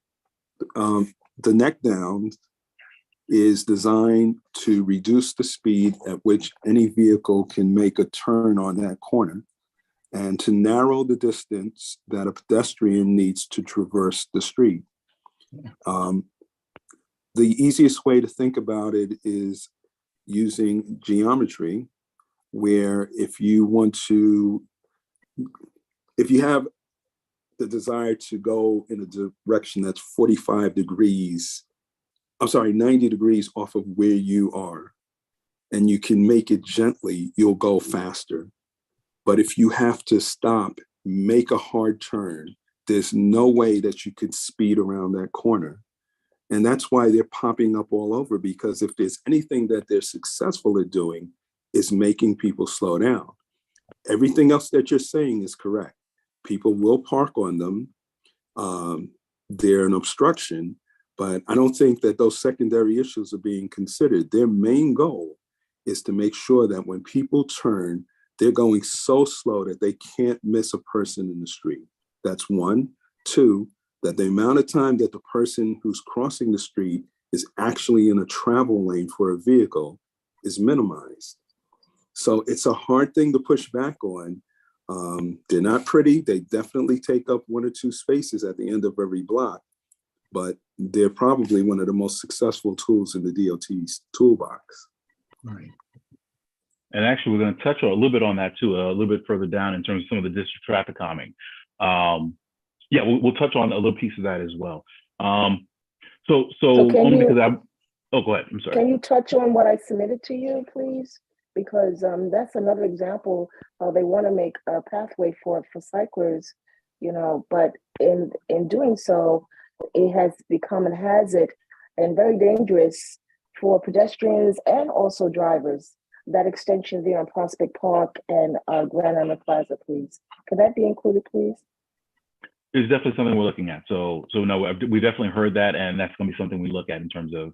The neck down is designed to reduce the speed at which any vehicle can make a turn on that corner and to narrow the distance that a pedestrian needs to traverse the street. The easiest way to think about it is using geometry, where if you have the desire to go in a direction that's 90 degrees off of where you are, and you can make it gently, you'll go faster. But if you have to stop, make a hard turn, there's no way that you could speed around that corner. And that's why they're popping up all over, because if there's anything that they're successful at doing is making people slow down. Everything else that you're saying is correct. People will park on them. They're an obstruction, But I don't think that those secondary issues are being considered. Their main goal is to make sure that when people turn, they're going so slow that they can't miss a person in the street. That's one. Two, that the amount of time that the person who's crossing the street is actually in a travel lane for a vehicle is minimized. So it's a hard thing to push back on. They're not pretty. They definitely take up 1 or 2 spaces at the end of every block, but they're probably one of the most successful tools in the DOT's toolbox. Right. And actually, we're going to touch a little bit on that too, a little bit further down in terms of some of the district traffic calming. Yeah, we'll touch on a little piece of that as well. So can only you- because oh, go ahead. I'm sorry. Can you touch on what I submitted to you, please? Because that's another example how they want to make a pathway for cyclers, you know, but in doing so, it has become a hazard and very dangerous for pedestrians and also drivers. That extension there on Prospect Park and Grand Island Plaza, please. Could that be included, please? It's definitely something we're looking at. So no, we definitely heard that, and that's going to be something we look at in terms of,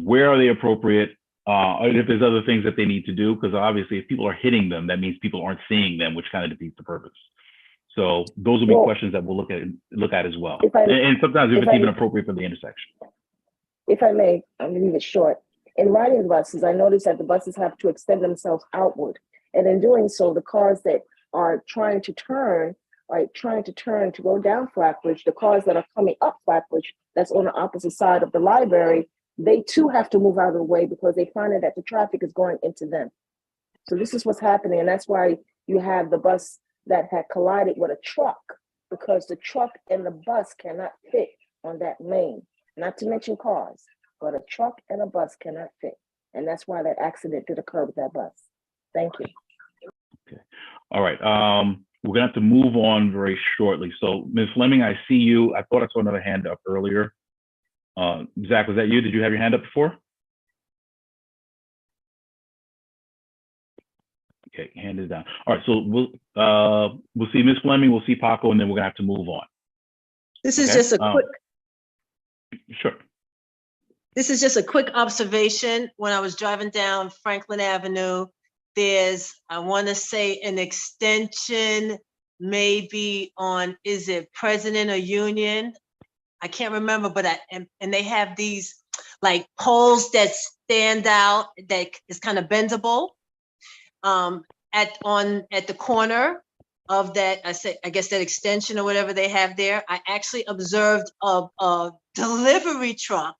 where are they appropriate? And if there's other things that they need to do, because obviously if people are hitting them, that means people aren't seeing them, which kind of defeats the purpose. So those will be questions that we'll look at as well. And sometimes if it's even appropriate for the intersection. If I may, I'm going to leave it short. In riding the buses, I noticed that the buses have to extend themselves outward. And in doing so, the cars that are trying to turn to go down Flatbush, the cars that are coming up Flatbush, that's on the opposite side of the library, they too have to move out of the way because they find that the traffic is going into them. So this is what's happening. And that's why you have the bus that had collided with a truck, because the truck and the bus cannot fit on that lane, not to mention cars. But a truck and a bus cannot fit. And that's why that accident did occur with that bus. Thank you. Okay. All right. We're going to have to move on very shortly. So Ms. Fleming, I see you. I thought I saw another hand up earlier. Zach, was that you? Did you have your hand up before? Okay, hand is down. All right, so we'll see Ms. Fleming, we'll see Paco, and then we're going to have to move on. This is Okay? just a quick. Sure. This is just a quick observation. When I was driving down Franklin Avenue, there's, I want to say, an extension maybe on, is it President or Union? I can't remember, but and they have these like poles that stand out that is kind of bendable at the corner of that, I guess that extension or whatever they have there. I actually observed a delivery truck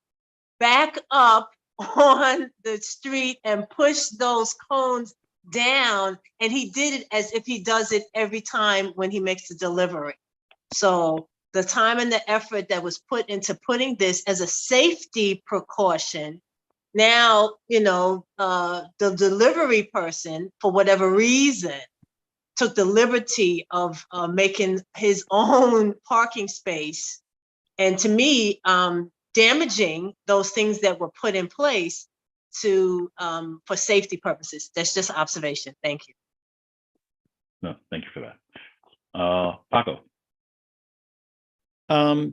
back up on the street and push those cones down, and he did it as if he does it every time when he makes a delivery. So the time and the effort that was put into putting this as a safety precaution, now, the delivery person, for whatever reason, took the liberty of making his own parking space, and to me, damaging those things that were put in place for safety purposes. That's just an observation. Thank you. No, thank you for that. Paco.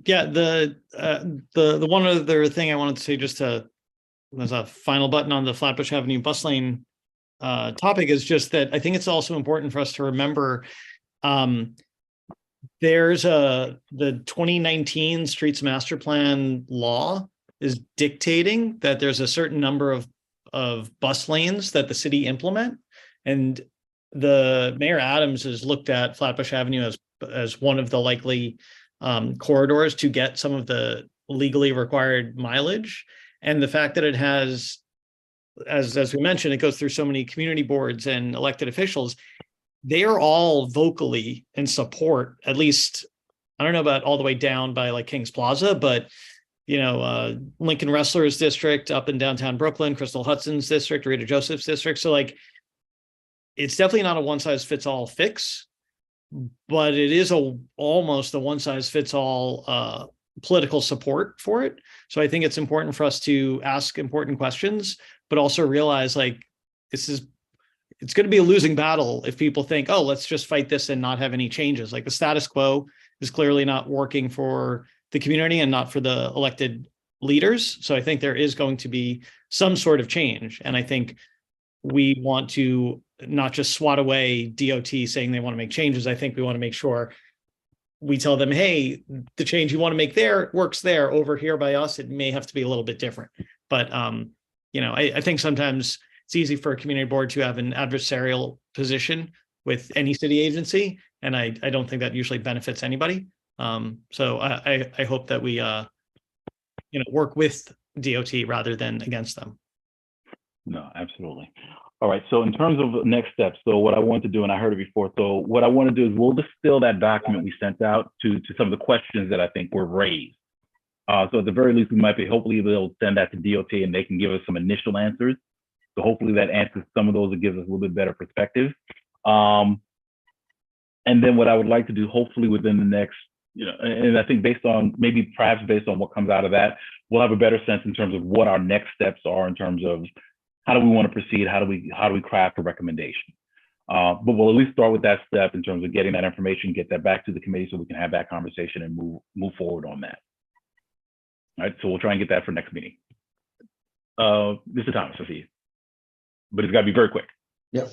Yeah, the one other thing I wanted to say, just there's a final button on the Flatbush Avenue bus lane topic, is just that I think it's also important for us to remember there's the 2019 Streets Master Plan law is dictating that there's a certain number of bus lanes that the city implement, and the Mayor Adams has looked at Flatbush Avenue as one of the likely corridors to get some of the legally required mileage. And the fact that it has, as we mentioned, it goes through so many community boards and elected officials, they are all vocally in support, at least, I don't know about all the way down by like Kings Plaza, but Lincoln Wrestlers District up in downtown Brooklyn, Crystal Hudson's district, Rita Joseph's district. So like, it's definitely not a one size fits all fix, but it is almost a one size fits all political support for it. So I think it's important for us to ask important questions, but also realize like it's going to be a losing battle if people think, oh, let's just fight this and not have any changes. Like the status quo is clearly not working for the community and not for the elected leaders. So I think there is going to be some sort of change. And I think we want to not just swat away DOT saying they want to make changes. I think we want to make sure we tell them, hey, the change you want to make there works there. Over here by us, it may have to be a little bit different. But, you know, I think sometimes it's easy for a community board to have an adversarial position with any city agency. And I don't think that usually benefits anybody. So I hope that we, you know, work with DOT rather than against them. No, absolutely. All right. So in terms of next steps, so what I want to do, and I heard it before, so what I want to do is we'll distill that document we sent out to some of the questions that I think were raised. So at the very least, we might be, hopefully they'll send that to DOT and they can give us some initial answers. So hopefully that answers some of those and gives us a little bit better perspective. And then what I would like to do, hopefully within the next, you know, and I think based on, maybe perhaps based on what comes out of that, we'll have a better sense in terms of what our next steps are in terms of how do we want to proceed? How do we craft a recommendation? But we'll at least start with that step in terms of getting that information, get that back to the committee so we can have that conversation and move forward on that. All right, so we'll try and get that for next meeting. Mr. Thomas, I see you. But it's got to be very quick. Yep.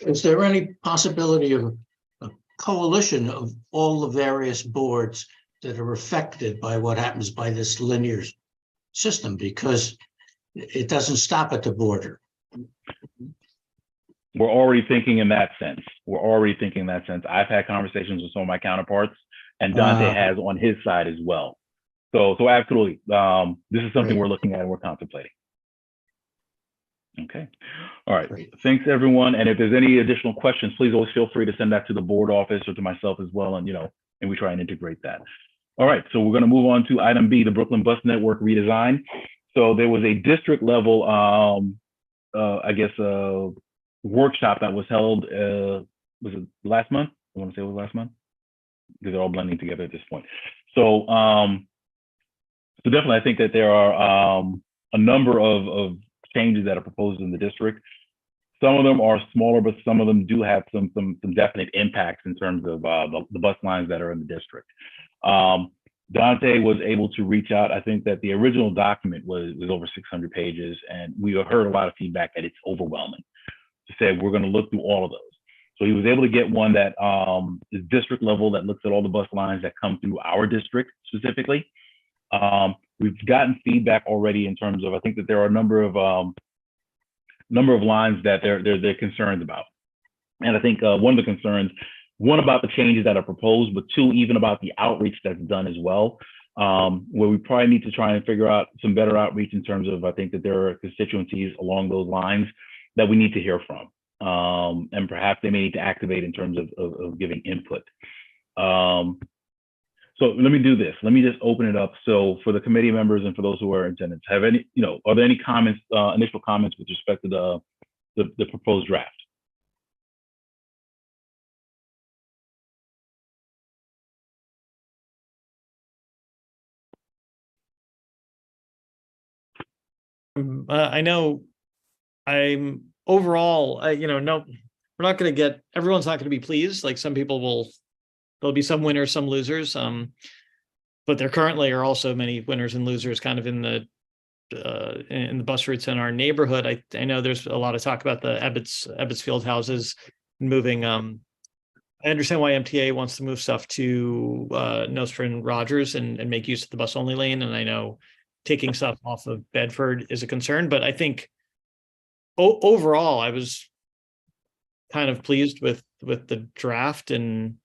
Is there any possibility of a coalition of all the various boards that are affected by what happens by this linear system? Because it doesn't stop at the border. We're already thinking in that sense. I've had conversations with some of my counterparts, and Dante has on his side as well. So absolutely, this is something Great. we're looking at and we're contemplating. Okay. All right. Great. Thanks, everyone. And if there's any additional questions, please always feel free to send that to the board office or to myself as well. And, you know, and we try and integrate that. All right. So we're going to move on to item B, the Brooklyn Bus Network redesign. So there was a district level, I guess, workshop that was held, was it last month? I want to say it was last month because they're all blending together at this point. So, so definitely, I think that there are a number of changes that are proposed in the district. Some of them are smaller, but some of them do have some definite impacts in terms of the bus lines that are in the district. Dante was able to reach out. I think that the original document was over 600 pages, and we heard a lot of feedback that it's overwhelming. To say we're going to look through all of those. So he was able to get one that is district level that looks at all the bus lines that come through our district specifically. We've gotten feedback already in terms of, I think that there are a number of lines that they're concerned about. And I think one of the concerns, one about the changes that are proposed, but two, even about the outreach that's done as well, where we probably need to try and figure out some better outreach in terms of, I think that there are constituencies along those lines that we need to hear from. And perhaps they may need to activate in terms of giving input. So let me do this. Let me just open it up. So for the committee members and for those who are in attendance, have any, you know, are there any comments, initial comments with respect to the proposed draft? I know I'm overall, you know, no, we're not going to get, everyone's not going to be pleased. Like some people will, there'll be some winners, some losers. But there currently are also many winners and losers kind of in the bus routes in our neighborhood. I know there's a lot of talk about the Ebbets Field houses moving. I understand why MTA wants to move stuff to Nostrand Rogers and make use of the bus only lane. And I know taking stuff off of Bedford is a concern, but I think overall, I was kind of pleased with the draft, and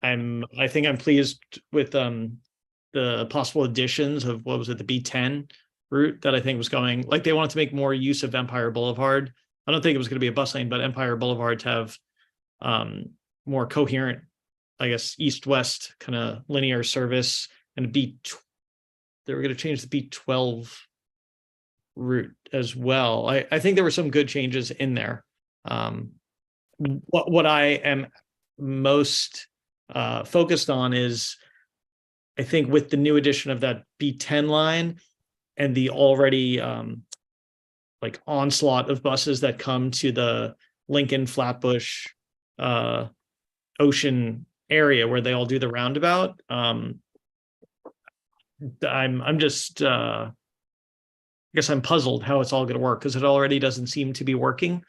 I think I'm pleased with the possible additions of, what was it, the B10 route that I think was going, like they wanted to make more use of Empire Boulevard. I don't think it was going to be a bus lane, but Empire Boulevard to have more coherent, I guess, east-west kind of linear service, and they were going to change the B12 route as well. I think there were some good changes in there. What I am most focused on is, I think with the new addition of that B10 line and the already like onslaught of buses that come to the Lincoln, Flatbush, Ocean area where they all do the roundabout, I'm just, I guess I'm puzzled how it's all going to work because it already doesn't seem to be working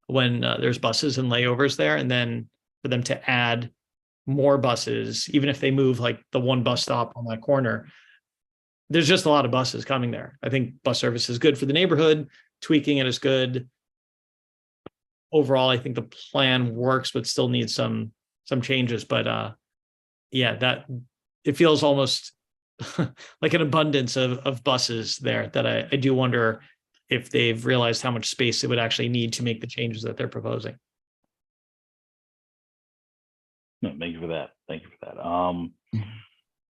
when there's buses and layovers there. And then for them to add more buses, even if they move like the one bus stop on that corner, there's just a lot of buses coming there. I think bus service is good for the neighborhood. Tweaking it is good. Overall, I think the plan works, but still needs some changes. But yeah, that it feels almost like an abundance of buses there that I do wonder if they've realized how much space it would actually need to make the changes that they're proposing. No, thank you for that. Thank you for that.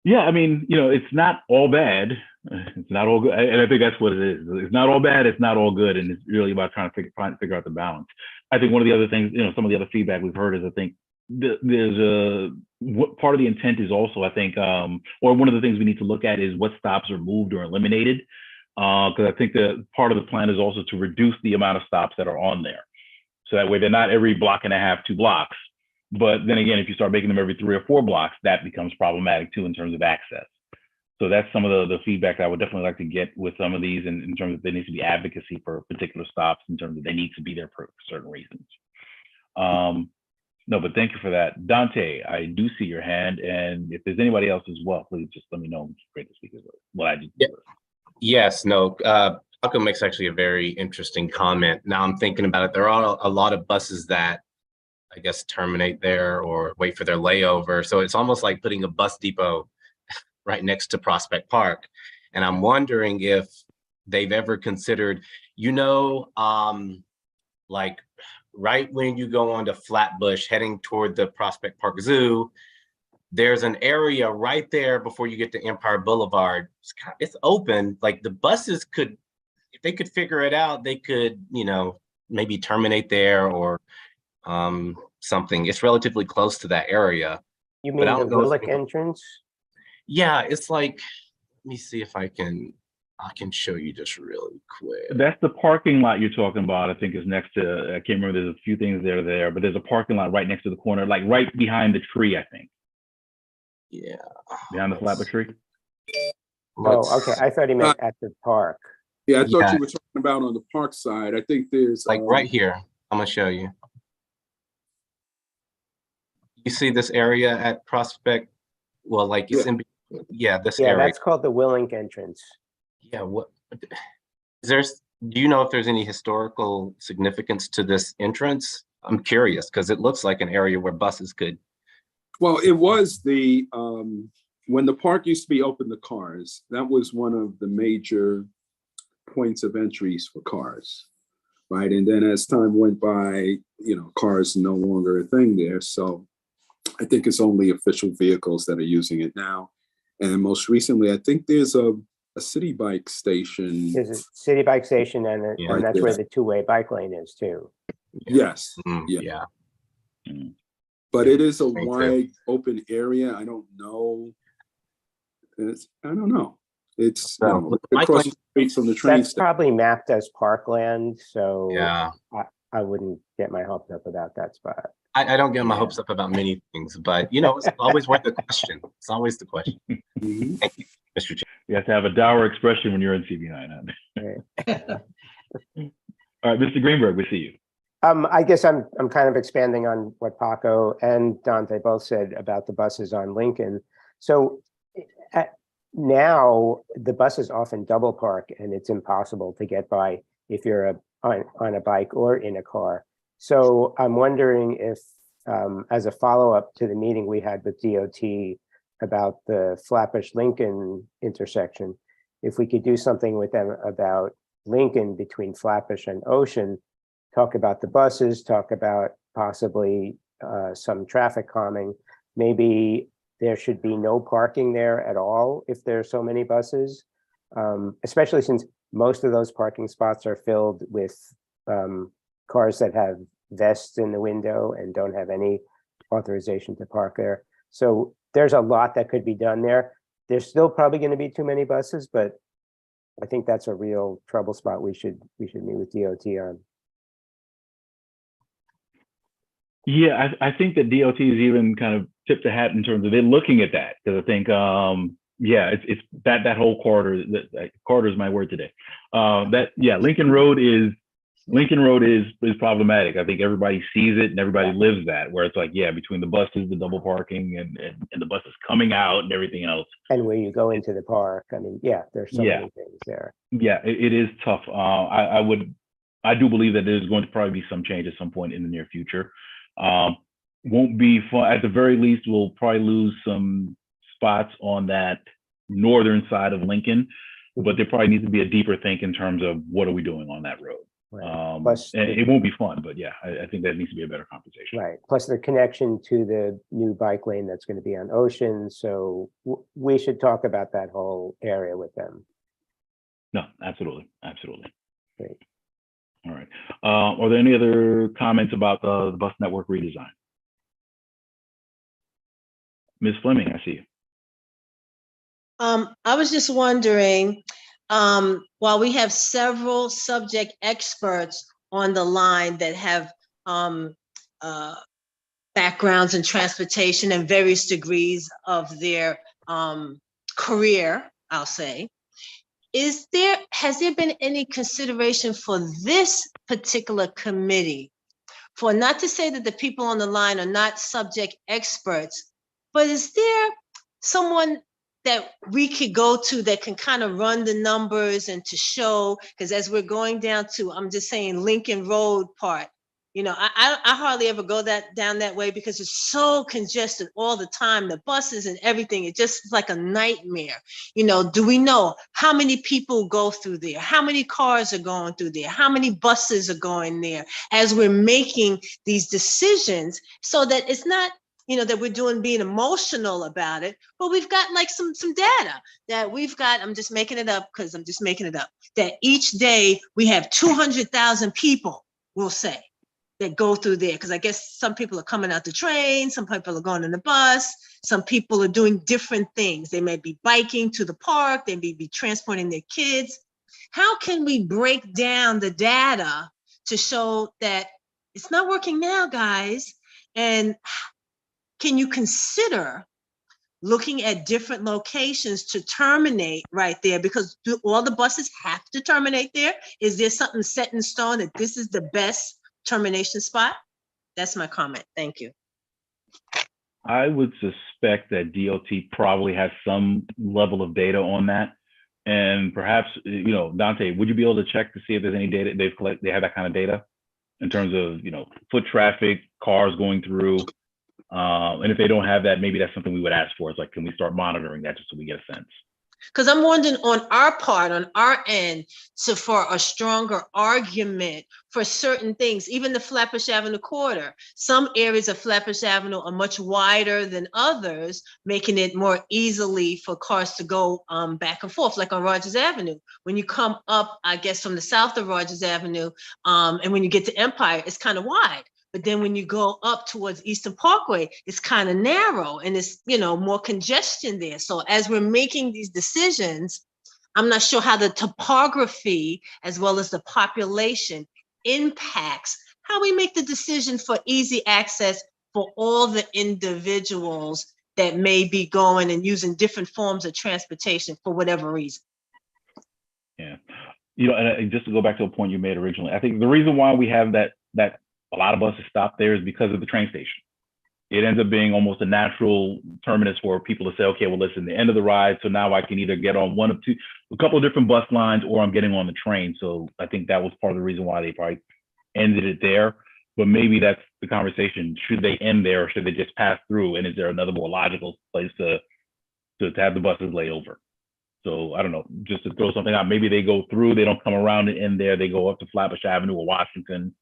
Yeah, I mean, it's not all bad. It's not all good. And I think that's what it is. It's not all bad. It's not all good. And it's really about trying to figure out the balance. I think one of the other things, some of the other feedback we've heard is I think there's what part of the intent is also, I think, or one of the things we need to look at is what stops are moved or eliminated. Because I think that part of the plan is also to reduce the amount of stops that are on there. So that way they're not every block and a half, 2 blocks. But then again, if you start making them every 3 or 4 blocks, that becomes problematic too in terms of access. So that's some of the feedback I would definitely like to get with some of these in terms of there needs to be advocacy for particular stops in terms of they need to be there for certain reasons. No, but thank you for that. Dante, I do see your hand. And if there's anybody else as well, please just let me know. It's great to speak as well. Well, I did. Yes, no, Paco makes actually a very interesting comment. Now I'm thinking about it. There are a lot of buses that I guess terminate there or wait for their layover. So it's almost like putting a bus depot right next to Prospect Park. And I'm wondering if they've ever considered, like right when you go on to Flatbush heading toward the Prospect Park Zoo, there's an area right there before you get to Empire Boulevard. It's open, like the buses could, if they could figure it out, they could, maybe terminate there or something. It's relatively close to that area. You mean the Willick entrance? Yeah, it's like, let me see if I can show you just really quick. That's the parking lot you're talking about. I think is next to, I can't remember, there's a few things there, but there's a parking lot right next to the corner, like right behind the tree, I think. Yeah. Behind the Flatbush tree. Oh, okay. I thought he meant at the park. Yeah, I thought you were talking about on the park side. I think there's like right here. I'm gonna show you. You see this area at Prospect? Well, like it's in, this area. Yeah, that's called the Willink entrance. Yeah, do you know if there's any historical significance to this entrance? I'm curious because it looks like an area where buses could. Well, it was when the park used to be open to cars, that was one of the major points of entries for cars, right? And then as time went by, cars are no longer a thing there. So I think it's only official vehicles that are using it now. And most recently, I think there's a city bike station. There's a city bike station and that's where the 2-way bike lane is too. Yes. Yeah. But it is a wide open area. I don't know. I don't know. It's across the street from the train That's station. probably mapped as parkland. So yeah, I wouldn't get my hopes up about that spot. I don't get my hopes up about many things, but it's always worth the question. It's always the question. Thank you, Mr. Chair. You have to have a dour expression when you're in CB9. All right, Mr. Greenberg, we see you. I guess I'm kind of expanding on what Paco and Dante both said about the buses on Lincoln. So now the buses often double park and it's impossible to get by if you're on a bike or in a car. So I'm wondering if, as a follow-up to the meeting we had with DOT about the Flatbush Lincoln intersection, if we could do something with them about Lincoln between Flatbush and Ocean, talk about the buses, talk about possibly some traffic calming. Maybe there should be no parking there at all if there are so many buses, especially since most of those parking spots are filled with cars that have vests in the window and don't have any authorization to park there. So there's a lot that could be done there. There's still probably going to be too many buses, but I think that's a real trouble spot we should meet with DOT on. Yeah, I think that DOT is even kind of tipped the hat in terms of they're looking at that, because I think yeah, it's that whole corridor. That corridor is my word today. Lincoln Road is problematic. I think everybody sees it and everybody lives that, where it's like, yeah, between the buses, the double parking, and the buses coming out and everything else. And where you go into the park, I mean, yeah, there's so Yeah. many things there. Yeah, it is tough. I do believe that there's going to probably be some change at some point in the near future. Won't be fun. At the very least, we'll probably lose some spots on that northern side of Lincoln, but there probably needs to be a deeper think in terms of what are we doing on that road. Right. Plus, And it won't be fun, but yeah, I think that needs to be a better conversation. right. Plus the connection to the new bike lane that's going to be on Ocean. So we should talk about that whole area with them. No, absolutely, absolutely. Great. All right. Are there any other comments about the bus network redesign? Ms. Fleming, I see you. I was just wondering, while we have several subject experts on the line that have backgrounds in transportation and various degrees of their career, I'll say, has there been any consideration for this particular committee, for not to say that the people on the line are not subject experts, but is there someone that we could go to that can kind of run the numbers and to show, because as we're going down to, I'm just saying Lincoln Road part, you know, I hardly ever go down that way because it's so congested all the time, the buses and everything. It just is like a nightmare. You know, do we know how many people go through there? How many cars are going through there? How many buses are going there as we're making these decisions, so that it's not, you know, that we're being emotional about it, but we've got like some data that we've got. I'm just making it up because I'm just making it up, that each day we have 200,000 people, we'll say, that go through there. Because I guess some people are coming out the train, some people are going in the bus, some people are doing different things. They may be biking to the park, they may be transporting their kids. How can we break down the data to show that it's not working now, guys? And can you consider looking at different locations to terminate right there? Because do all the buses have to terminate there? Is there something set in stone that this is the best termination spot? That's my comment. Thank you. I would suspect that DOT probably has some level of data on that. And perhaps, you know, Dante, would you be able to check to see if there's any data they have that kind of data in terms of, you know, foot traffic, cars going through? And if they don't have that, maybe that's something we would ask for. It's like, can we start monitoring that just so we get a sense? Because I'm wondering on our part, on our end, so for a stronger argument for certain things, even the Flatbush Avenue corridor, some areas of Flatbush Avenue are much wider than others, making it more easily for cars to go back and forth, like on Rogers Avenue. When you come up, I guess, from the south of Rogers Avenue, and when you get to Empire, it's kind of wide. But then when you go up towards Eastern Parkway, it's kind of narrow and it's, you know, more congestion there. So as we're making these decisions, I'm not sure how the topography as well as the population impacts how we make the decision for easy access for all the individuals that may be going and using different forms of transportation for whatever reason. Yeah. You know, and just to go back to a point you made originally, I think the reason why we have that a lot of buses stop there is because of the train station. It ends up being almost a natural terminus for people to say, okay, well, listen, the end of the ride. So now I can either get on a couple of different bus lines, or I'm getting on the train. So I think that was part of the reason why they probably ended it there. But maybe that's the conversation. Should they end there, or should they just pass through? And is there another more logical place to have the buses lay over? So I don't know, just to throw something out, maybe they go through, they don't come around and end there. They go up to Flatbush Avenue or Washington.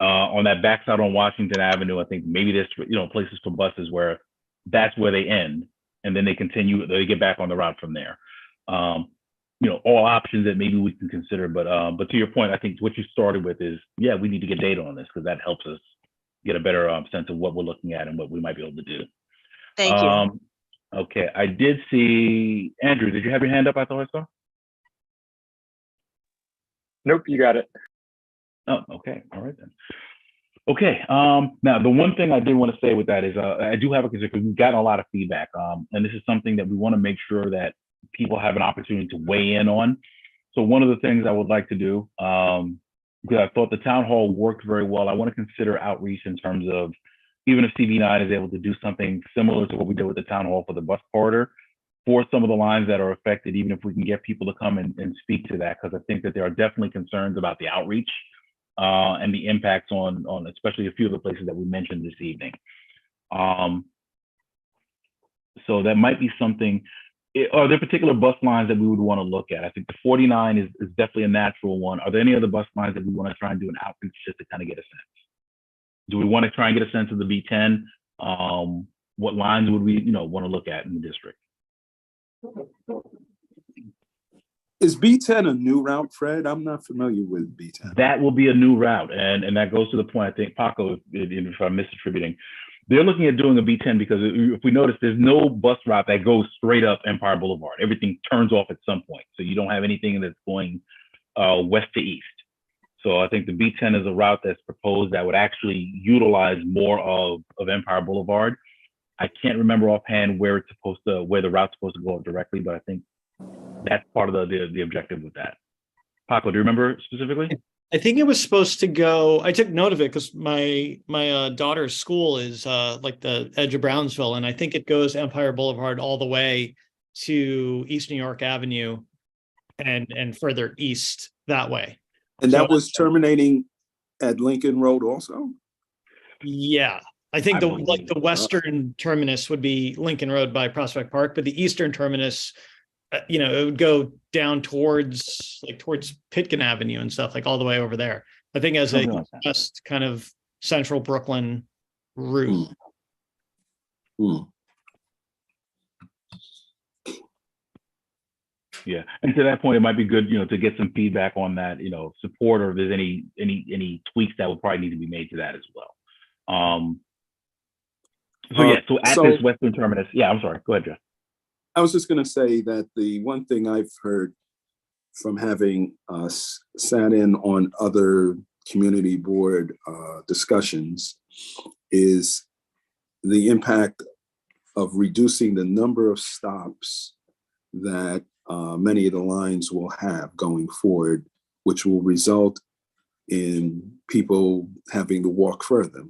On that backside on Washington Avenue, I think maybe there's, you know, places for buses where that's where they end, and then they continue, they get back on the route from there. You know, all options that maybe we can consider, but to your point, I think what you started with is, yeah, we need to get data on this because that helps us get a better sense of what we're looking at and what we might be able to do. Thank you. Okay, I did see, Andrew, did you have your hand up? I thought I saw. Nope, you got it. Oh, okay, all right then. Okay, now the one thing I did want to say with that is I do have a concern because we've gotten a lot of feedback, and this is something that we want to make sure that people have an opportunity to weigh in on. So one of the things I would like to do, because I thought the town hall worked very well, I want to consider outreach in terms of even if CV9 is able to do something similar to what we did with the town hall for the bus corridor, for some of the lines that are affected, even if we can get people to come and speak to that, because I think that there are definitely concerns about the outreach and the impacts on especially a few of the places that we mentioned this evening. So that might be something. Are there particular bus lines that we would want to look at? I think the 49 is definitely a natural one. Are there any other bus lines that we want to try and do an outreach just to kind of get a sense? Do we want to try and get a sense of the B10? What lines would we, want to look at in the district? Is B10 a new route, Fred? I'm not familiar with B10. That will be a new route, and that goes to the point, I think, Paco, if I'm misattributing, they're looking at doing a B10 because if we notice, there's no bus route that goes straight up Empire Boulevard. Everything turns off at some point, so you don't have anything that's going west to east. So I think the B10 is a route that's proposed that would actually utilize more of Empire Boulevard. I can't remember offhand where the route's supposed to go directly, but I think that's part of the objective with that. Paco, do you remember specifically? I think it was supposed to go, I took note of it because my daughter's school is like the edge of Brownsville, and I think it goes Empire Boulevard all the way to East New York Avenue and further east that way. And that was terminating at Lincoln Road also? Yeah, I think the western terminus would be Lincoln Road by Prospect Park, but the eastern terminus, it would go down towards Pitkin Avenue and stuff, like all the way over there. I think as a west kind of central Brooklyn route. Yeah, and to that point, it might be good, to get some feedback on that, support, or if there's any tweaks that would probably need to be made to that as well. So at this western terminus, I'm sorry, go ahead, Jeff. I was just going to say that the one thing I've heard from having sat in on other community board discussions is the impact of reducing the number of stops that many of the lines will have going forward, which will result in people having to walk further.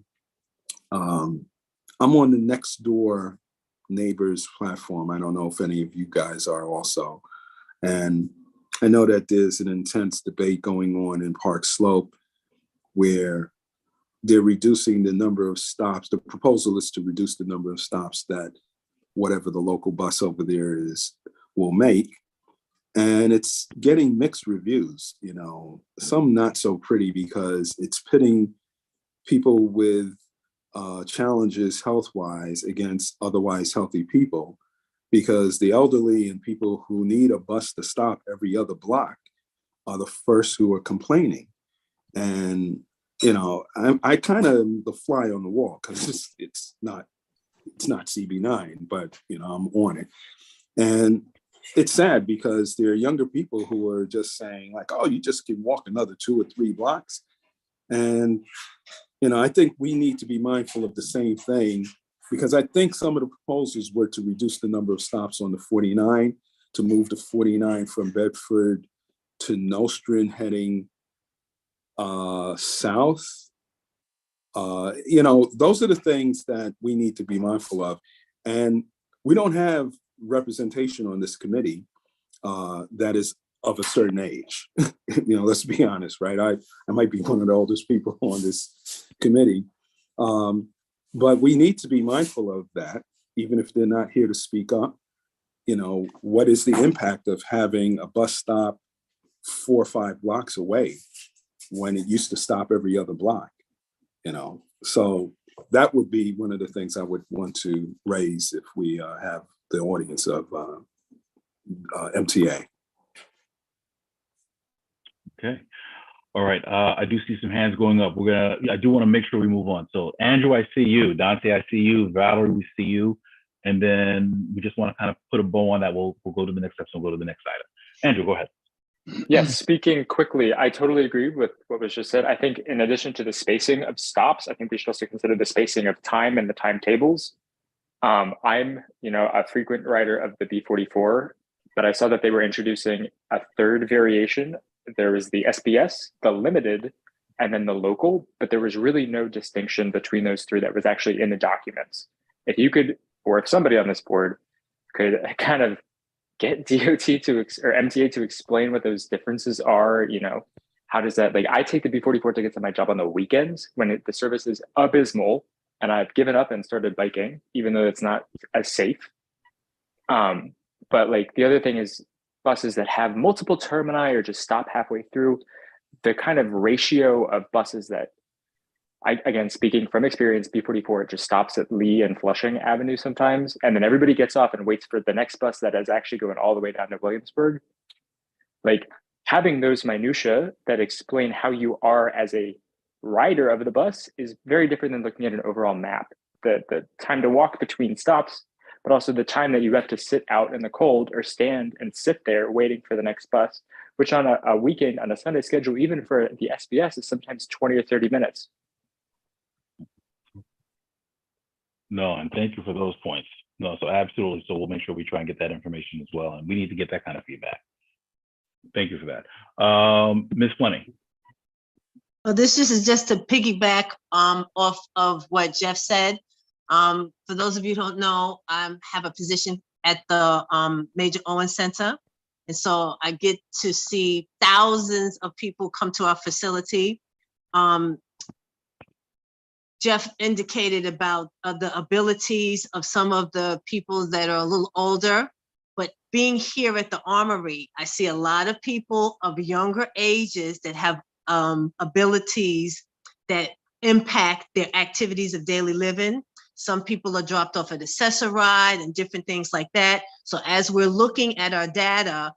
I'm on the Nextdoor Neighbors platform. I don't know if any of you guys are also. And I know that there's an intense debate going on in Park Slope where they're reducing the number of stops. The proposal is to reduce the number of stops that whatever the local bus over there will make. And it's getting mixed reviews, some not so pretty because it's pitting people with challenges health-wise against otherwise healthy people, because the elderly and people who need a bus to stop every other block are the first who are complaining. And, I kind of am the fly on the wall because it's not CB9, but, I'm on it. And it's sad because there are younger people who are just saying like, oh, you just can walk another 2 or 3 blocks. And I think we need to be mindful of the same thing, because I think some of the proposals were to reduce the number of stops on the 49, to move the 49 from Bedford to Nostrand heading south. Those are the things that we need to be mindful of. And we don't have representation on this committee that is of a certain age. Let's be honest, right? I might be one of the oldest people on this committee, but we need to be mindful of that, even if they're not here to speak up. What is the impact of having a bus stop 4 or 5 blocks away when it used to stop every other block? So that would be one of the things I would want to raise if we have the audience of MTA. Okay. All right. I do see some hands going up. I do want to make sure we move on. So Andrew, I see you. Dante, I see you. Valerie, we see you. And then we just want to kind of put a bow on that. We'll go to the next steps and we'll go to the next item. Andrew, go ahead. Yes, speaking quickly, I totally agree with what was just said. I think in addition to the spacing of stops, I think we should also consider the spacing of time and the timetables. I'm, a frequent rider of the B44, but I saw that they were introducing a third variation. There was the SBS, the limited, and then the local, but there was really no distinction between those three that was actually in the documents. If you could, or if somebody on this board could kind of get DOT or MTA to explain what those differences are, how does that, like, I take the B44 to get to my job on the weekends when the service is abysmal, and I've given up and started biking, even though it's not as safe. But like the other thing is buses that have multiple termini or just stop halfway through, the kind of ratio of buses that again, speaking from experience, B44, it just stops at Lee and Flushing Avenue sometimes. And then everybody gets off and waits for the next bus that is actually going all the way down to Williamsburg. Like having those minutia that explain how you are as a rider of the bus is very different than looking at an overall map. The time to walk between stops, but also the time that you have to sit out in the cold or stand and sit there waiting for the next bus, which on a weekend, on a Sunday schedule, even for the SBS, is sometimes 20 or 30 minutes. No, and thank you for those points. No, so absolutely. So we'll make sure we try and get that information as well. And we need to get that kind of feedback. Thank you for that. Ms. Fleming. Well, this is just to piggyback off of what Jeff said. For those of you who don't know, I have a position at the Major Owen Center. And so I get to see thousands of people come to our facility. Jeff indicated about the abilities of some of the people that are a little older, but being here at the Armory, I see a lot of people of younger ages that have abilities that impact their activities of daily living. Some people are dropped off at Accessoride and different things like that. So as we're looking at our data,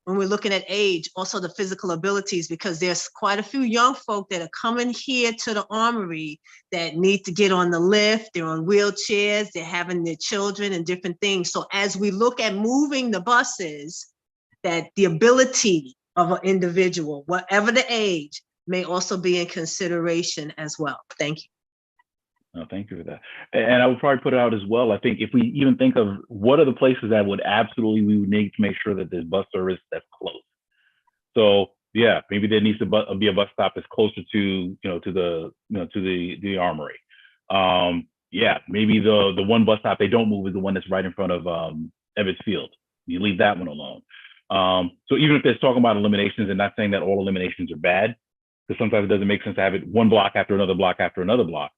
when we're looking at age, also the physical abilities, because there's quite a few young folk that are coming here to the Armory that need to get on the lift, they're on wheelchairs, they're having their children and different things. So as we look at moving the buses, that the ability of an individual, whatever the age, may also be in consideration as well. Thank you. No, thank you for that. And I would probably put it out as well. I think if we even think of what are the places that would absolutely, we would need to make sure that there's bus service that's close. So yeah, maybe there needs to be a bus stop that's closer to, to the Armory. Yeah, maybe the one bus stop they don't move is the one that's right in front of Ebbets Field. You leave that one alone. So even if they're talking about eliminations and not saying that all eliminations are bad, because sometimes it doesn't make sense to have it one block after another block after another block.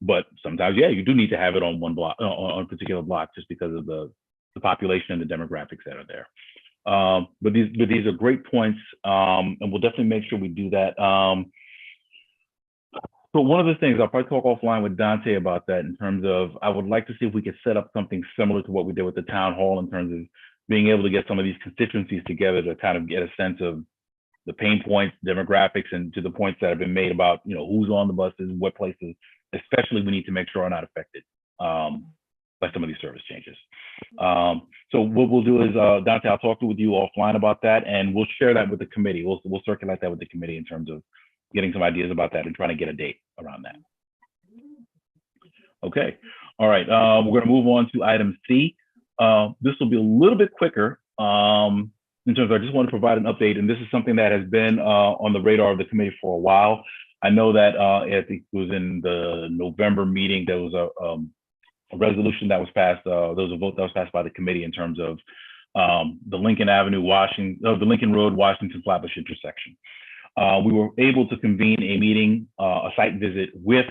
But sometimes, yeah, you do need to have it on one block, on a particular block, just because of the population and the demographics that are there. But these are great points, and we'll definitely make sure we do that. So one of the things, I'll probably talk offline with Dante about that in terms of, I would like to see if we could set up something similar to what we did with the town hall in terms of being able to get some of these constituencies together to kind of get a sense of the pain points, demographics, and to the points that have been made about, who's on the buses, what places, especially we need to make sure are not affected by some of these service changes. So what we'll do is, Dante, I'll talk with you offline about that, and we'll share that with the committee. We'll circulate that with the committee in terms of getting some ideas about that and trying to get a date around that. Okay, all right, we're gonna move on to item C. This will be a little bit quicker in terms of, I just want to provide an update, and this is something that has been on the radar of the committee for a while. I know that I think it was in the November meeting, there was a resolution that was passed, there was a vote that was passed by the committee in terms of the Lincoln the Lincoln Road, Washington Flatbush intersection. We were able to convene a meeting, a site visit with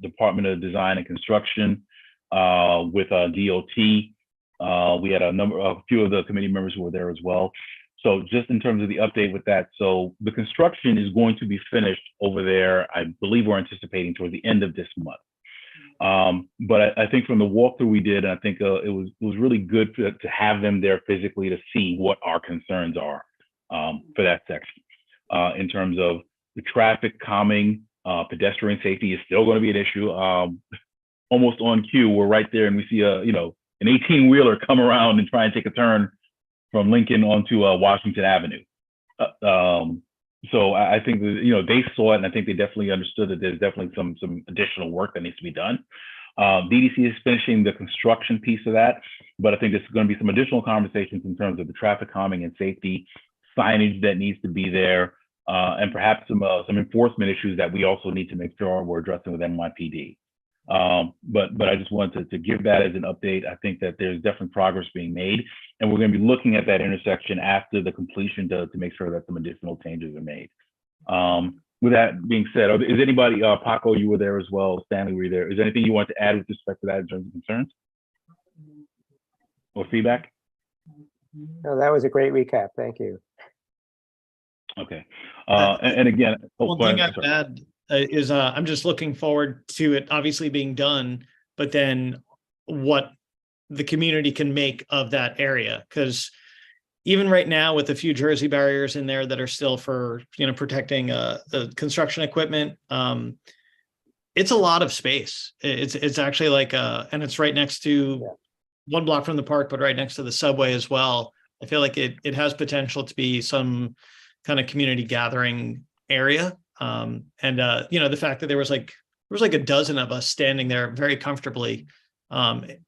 Department of Design and Construction, with DOT. We had a few of the committee members who were there as well. So just in terms of the update with that, so the construction is going to be finished over there. I believe we're anticipating towards the end of this month. But I think from the walkthrough we did, I think it was really good to have them there physically to see what our concerns are for that section. In terms of the traffic calming, pedestrian safety is still going to be an issue. Almost on cue, we're right there and we see an 18-wheeler come around and try and take a turn from Lincoln onto Washington Avenue. So I think that, you know, they saw it, and I think they definitely understood that there's definitely some additional work that needs to be done. DDC is finishing the construction piece of that, but I think there's going to be some additional conversations in terms of the traffic calming and safety signage that needs to be there, and perhaps some enforcement issues that we also need to make sure we're addressing with NYPD. But I just wanted to give that as an update. I think that there's definitely progress being made, and we're going to be looking at that intersection after the completion to make sure that some additional changes are made. With that being said, is anybody, Paco, you were there as well, Stanley, were you there? Is there anything you want to add with respect to that in terms of concerns or feedback? No, that was a great recap. Thank you. Okay. And again, One thing I'd add is I'm just looking forward to it obviously being done, but then what the community can make of that area. Because even right now, with a few Jersey barriers in there that are still for, you know, protecting the construction equipment, it's a lot of space. It's actually like and it's right next to 1 block from the park, but right next to the subway as well. I feel like it has potential to be some kind of community gathering area. And you know, the fact that there was like a dozen of us standing there very comfortably,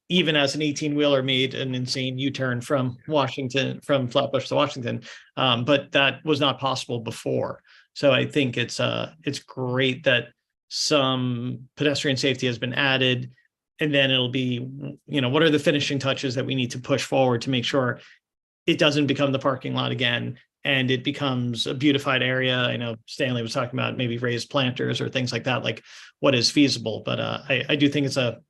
even as an 18-wheeler made an insane U-turn from Flatbush to Washington, but that was not possible before. So I think it's great that some pedestrian safety has been added, and then it'll be, you know, what are the finishing touches that we need to push forward to make sure it doesn't become the parking lot again and it becomes a beautified area. I know Stanley was talking about maybe raised planters or things like that, like what is feasible, but I do think it's a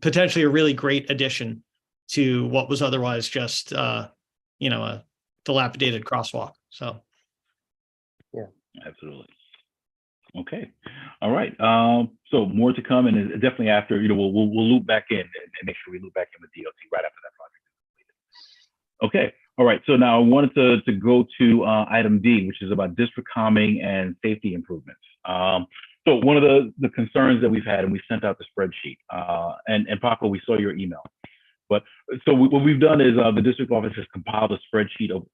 potentially a really great addition to what was otherwise just, you know, a dilapidated crosswalk. So. Yeah, absolutely. Okay. All right. So more to come, and definitely after, you know, we'll loop back in and make sure we loop back in with DOT right after that project is completed. Okay. All right. So now I wanted to go to item D, which is about district calming and safety improvements. So one of the concerns that we've had, and we sent out the spreadsheet, and Paco, we saw your email. But so what we've done is the district office has compiled a spreadsheet of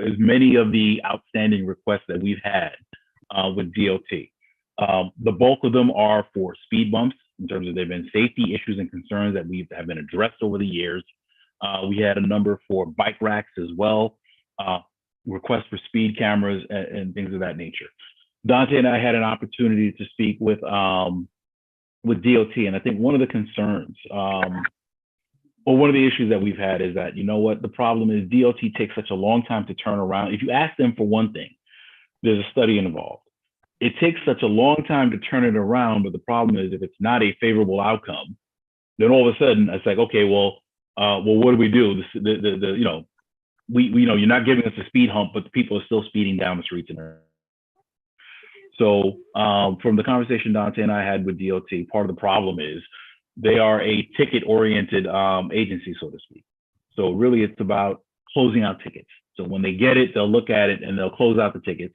as many of the outstanding requests that we've had with DOT. The bulk of them are for speed bumps, in terms of there have been safety issues and concerns that have been addressed over the years. We had a number for bike racks as well, requests for speed cameras and things of that nature. Dante and I had an opportunity to speak with DOT, and I think one of the concerns, or one of the issues that we've had is that, you know what, the problem is DOT takes such a long time to turn around. If you ask them for one thing, there's a study involved. It takes such a long time to turn it around, but the problem is if it's not a favorable outcome, then all of a sudden it's like, okay, well, what do we do? You know, you know, you're not giving us a speed hump, but the people are still speeding down the streets. So from the conversation Dante and I had with DOT, part of the problem is they are a ticket-oriented agency, so to speak. So really it's about closing out tickets. So when they get it, they'll look at it and they'll close out the tickets.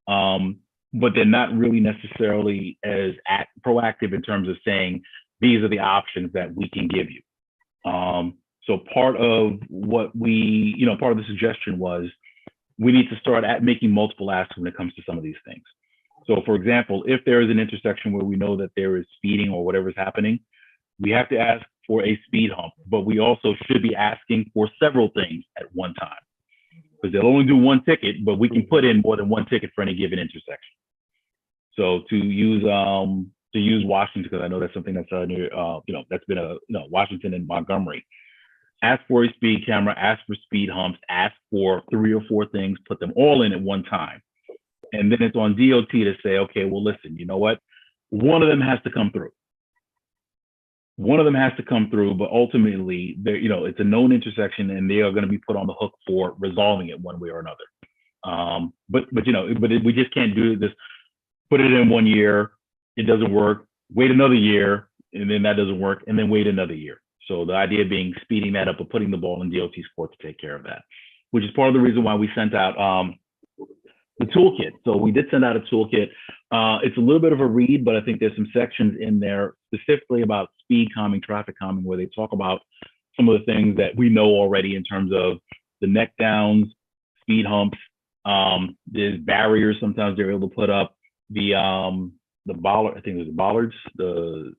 But they're not really necessarily as proactive in terms of saying, these are the options that we can give you. So part of what we, you know, part of the suggestion was we need to start making multiple asks when it comes to some of these things. So for example, if there is an intersection where we know that there is speeding or whatever's happening, we have to ask for a speed hump, but we also should be asking for several things at one time. Because they'll only do one ticket, but we can put in more than one ticket for any given intersection. So to use Washington, because I know that's something that's near, you know, that's been Washington and Montgomery. Ask for a speed camera, ask for speed humps, ask for 3 or 4 things, put them all in at one time. And then it's on DOT to say, okay, well, listen, you know what? One of them has to come through. One of them has to come through, but ultimately, you know, it's a known intersection, and they are going to be put on the hook for resolving it one way or another. But you know, we just can't do this. Put it in 1 year, it doesn't work. Wait another year, and then that doesn't work, and then wait another year. So the idea being speeding that up, but putting the ball in DOT's court to take care of that, which is part of the reason why we sent out the toolkit. So we did send out a toolkit. It's a little bit of a read, but I think there's some sections in there specifically about speed calming, traffic calming, where they talk about some of the things that we know already in terms of the neck downs, speed humps. There's barriers sometimes they're able to put up. The bollard, I think there's the bollards, the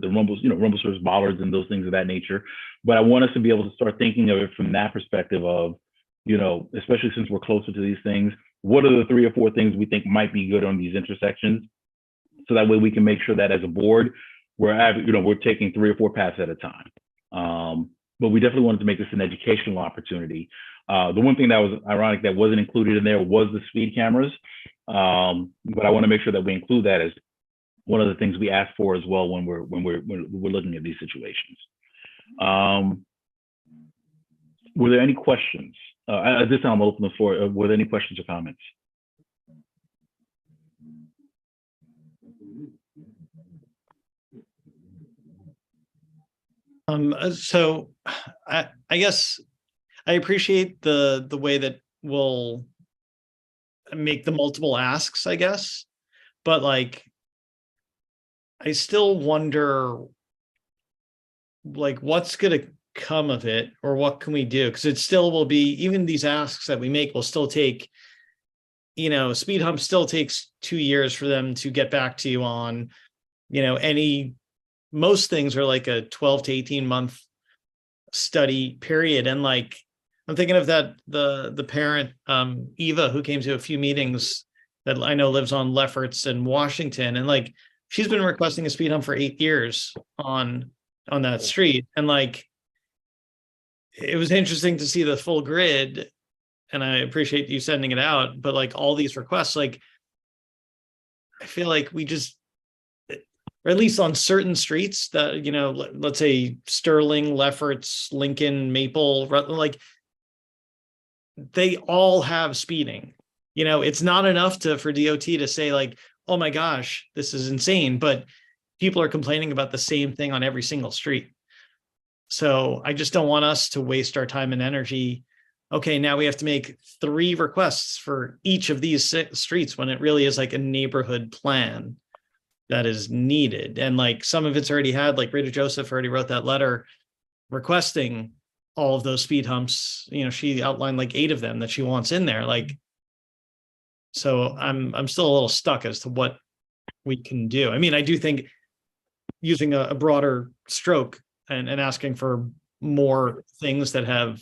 rumbles, rumble strips, bollards, and those things of that nature. But I want us to be able to start thinking of it from that perspective of, especially since we're closer to these things, what are the 3 or 4 things we think might be good on these intersections? So that way we can make sure that as a board, we're taking 3 or 4 paths at a time. But we definitely wanted to make this an educational opportunity. The one thing that was ironic that wasn't included in there was the speed cameras. But I want to make sure that we include that as one of the things we ask for as well when we're looking at these situations. Were there any questions? At this time, I'm open the floor. Were there any questions or comments? So I guess I appreciate the way that we'll make the multiple asks, I guess, but like, I still wonder, like, what's going to come of it, or what can we do? Because it still will be, even these asks that we make will still take, speed hump still takes 2 years for them to get back to you on, most things are like a 12 to 18 month study period. And like, I'm thinking of that, the parent, Eva, who came to a few meetings that I know lives on Lefferts in Washington. And like, she's been requesting a speed hump for 8 years on that street. And like, it was interesting to see the full grid, and I appreciate you sending it out, but like all these requests, like, I feel like we just, or at least on certain streets that, let's say Sterling, Lefferts, Lincoln, Maple, like, they all have speeding. It's not enough for DOT to say like, oh my gosh, this is insane, but people are complaining about the same thing on every single street. So I just don't want us to waste our time and energy. Okay, now we have to make 3 requests for each of these 6 streets when it really is like a neighborhood plan that is needed. And like, some of it's already had, like Rita Joseph already wrote that letter requesting all of those speed humps. She outlined like 8 of them that she wants in there. Like, so I'm still a little stuck as to what we can do. I mean, I do think using a broader stroke and asking for more things that have,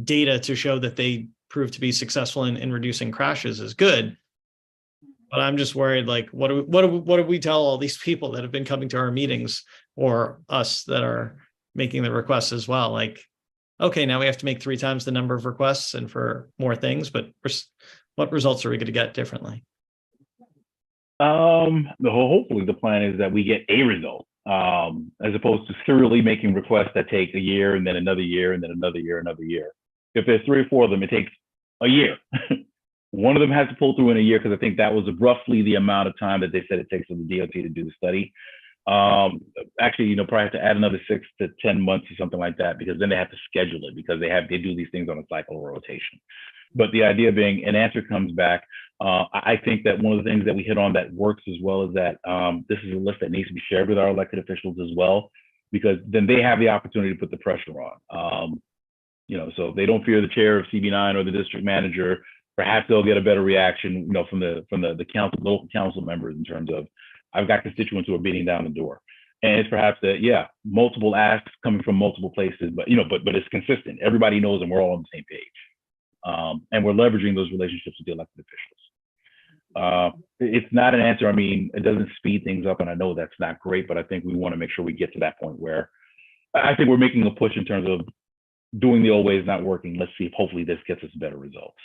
data to show that they prove to be successful in reducing crashes is good. But I'm just worried, like, what do we tell all these people that have been coming to our meetings, or us that are making the requests as well? Like, okay, now we have to make 3 times the number of requests and for more things, but what results are we going to get differently? Hopefully the plan is that we get a result, as opposed to serially making requests that take a year and then another year and then another year, another year. If there's 3 or 4 of them, it takes a year. One of them has to pull through in a year, because I think that was roughly the amount of time that they said it takes for the DOT to do the study. Actually, probably have to add another 6 to 10 months or something like that, because then they have to schedule it, because they do these things on a cycle or rotation. But the idea being an answer comes back. I think that one of the things that we hit on that works as well is that this is a list that needs to be shared with our elected officials as well, because then they have the opportunity to put the pressure on. So if they don't fear the chair of CB9 or the district manager, perhaps they'll get a better reaction, from the council, local council members, in terms of, I've got constituents who are beating down the door. And it's perhaps that, multiple asks coming from multiple places, but it's consistent. Everybody knows, and we're all on the same page. And we're leveraging those relationships with the elected officials. It's not an answer. I mean, it doesn't speed things up, and I know that's not great, but I think we want to make sure we get to that point where I think we're making a push in terms of doing the old ways not working. Let's see if hopefully this gets us better results.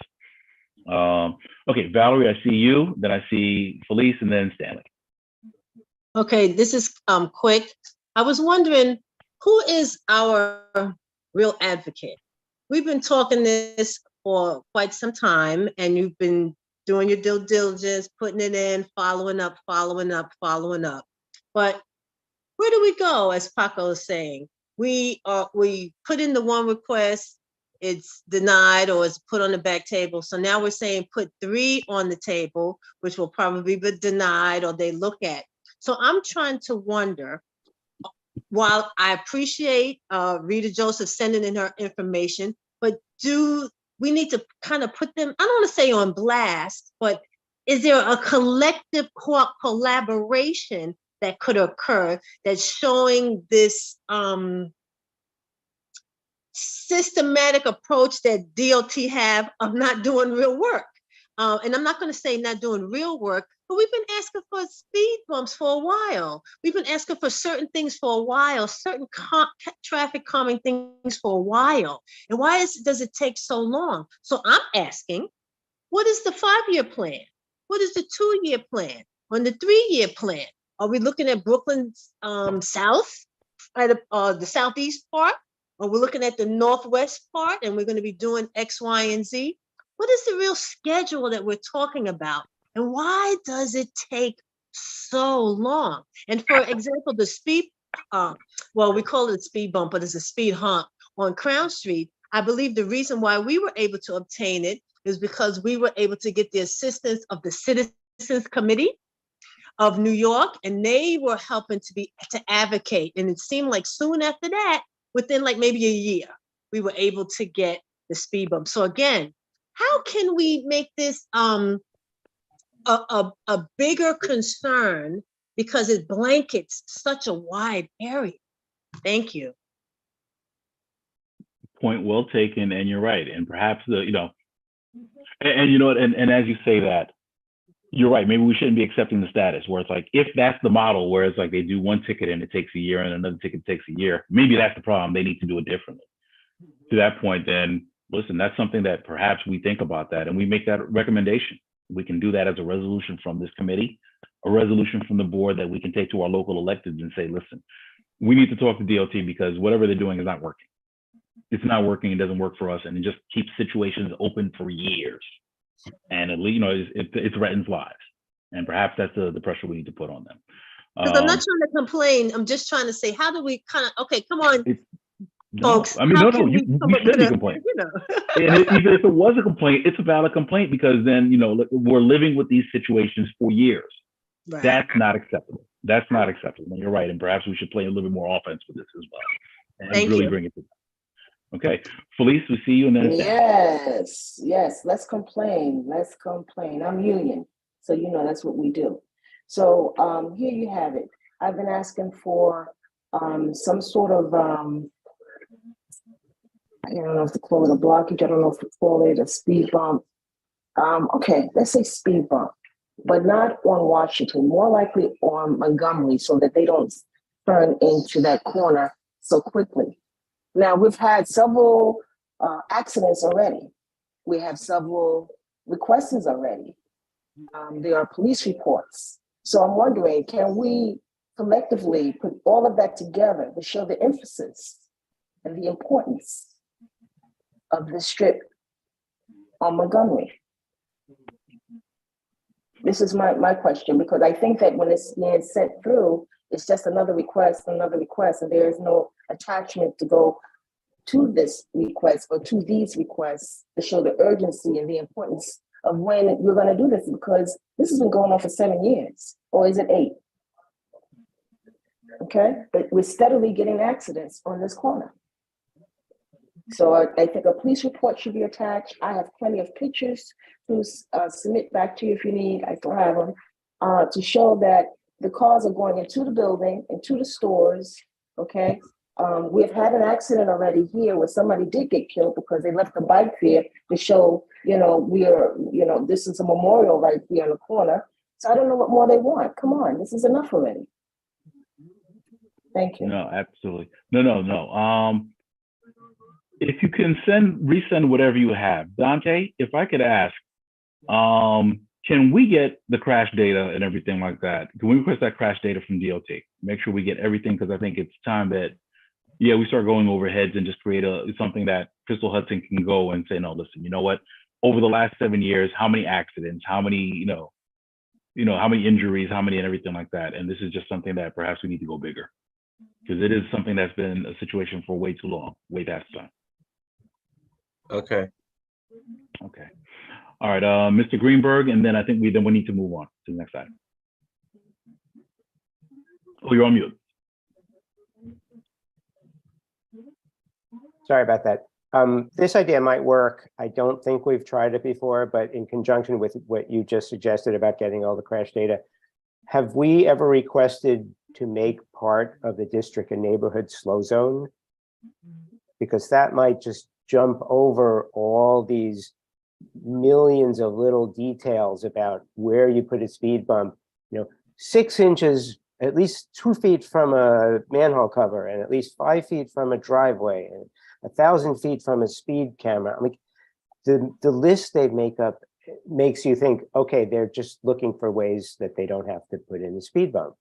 Okay, Valerie, I see you, then I see Felice, and then Stanley. Okay, this is quick. I was wondering, who is our real advocate? We've been talking this for quite some time, and you've been doing your due diligence, putting it in, following up. But where do we go, as Paco is saying? We put in the one request, it's denied or it's put on the back table. So now we're saying put 3 on the table, which will probably be denied or they look at. So I'm trying to wonder, while I appreciate Rita Joseph sending in her information, but do we need to kind of put them, I don't want to say on blast, but is there a collective collaboration that could occur that's showing this systematic approach that DOT have of not doing real work? And I'm not going to say not doing real work, but we've been asking for speed bumps for a while. We've been asking for certain things for a while, certain traffic calming things for a while. And why does it take so long? So I'm asking, what is the 5-year plan? What is the 2-year plan? On the 3-year plan? Are we looking at Brooklyn South, at the Southeast part? Or we're looking at the Northwest part and we're going to be doing X, Y, and Z? What is the real schedule that we're talking about? And why does it take so long? And for example, the speed, well, we call it a speed bump, but it's a speed hump on Crown Street. I believe the reason why we were able to obtain it is because we were able to get the assistance of the Citizens Committee of New York, and they were helping to advocate. And it seemed like soon after that, within like maybe a year, we were able to get the speed bump. So again, how can we make this a bigger concern, because it blankets such a wide area? Thank you. Point well taken, and you're right. And perhaps and you know what, and as you say that, you're right. Maybe we shouldn't be accepting the status where it's like, if that's the model, where it's like they do one ticket and it takes a year and another ticket takes a year, maybe that's the problem. They need to do it differently. To that point, then listen, that's something that perhaps we think about that and we make that recommendation. We can do that as a resolution from this committee, a resolution from the board that we can take to our local electeds and say, listen, we need to talk to DOT because whatever they're doing is not working. It's not working. It doesn't work for us. And it just keeps situations open for years. And it threatens lives. And perhaps that's the pressure we need to put on them. Because I'm not trying to complain. I'm just trying to say, how do we kind of, okay, come on, folks. I mean, how no, can you we come up shouldn't be with complaining. you know. And even if it was a complaint, it's a valid complaint because then, we're living with these situations for years. Right. That's not acceptable. That's not acceptable. And you're right. And perhaps we should play a little bit more offense with this as well. And Thank really you. bring it to them. Okay. Felice, we see you and then it's Dan. Yes, let's complain. I'm union. So, that's what we do. So here you have it. I've been asking for some sort of, I don't know if to call it a blockage. I don't know if to call it a speed bump. Okay, let's say speed bump, but not on Washington, more likely on Montgomery so that they don't turn into that corner so quickly. Now, we've had several accidents already. We have several requests already. There are police reports. So I'm wondering, can we collectively put all of that together to show the emphasis and the importance of this strip on Montgomery? This is my question, because I think that when it's being sent through, it's just another request, and there is no attachment to go to this request or to these requests to show the urgency and the importance of when you're going to do this, because this has been going on for 7 years, or is it 8? Okay, but we're steadily getting accidents on this corner. So I think a police report should be attached. I have plenty of pictures to submit back to you if you need. I still have them to show that the cars are going into the building, into the stores. Okay, we've had an accident already here where somebody did get killed because they left the bike there to show, this is a memorial right here in the corner. So I don't know what more they want. Come on, this is enough already. Thank you. No, absolutely. No. If you can resend whatever you have. Dante, if I could ask, can we get the crash data and everything like that? Can we request that crash data from DOT? Make sure we get everything, because I think it's time that, we start going over heads and just create something that Crystal Hudson can go and say, no, listen, you know what? Over the last 7 years, how many accidents, how many, how many injuries, how many and everything like that. And this is just something that perhaps we need to go bigger, because it is something that's been a situation for way too long, way past time. Okay. Okay. All right, Mr. Greenberg, and then I think we need to move on to the next item. Oh, you're on mute. Sorry about that. This idea might work. I don't think we've tried it before, but in conjunction with what you just suggested about getting all the crash data, have we ever requested to make part of the district a neighborhood slow zone? Because that might just jump over all these millions of little details about where you put a speed bump, 6 inches, at least 2 feet from a manhole cover, and at least 5 feet from a driveway, and 1,000 feet from a speed camera. I mean, the list they make up makes you think, okay, they're just looking for ways that they don't have to put in a speed bump.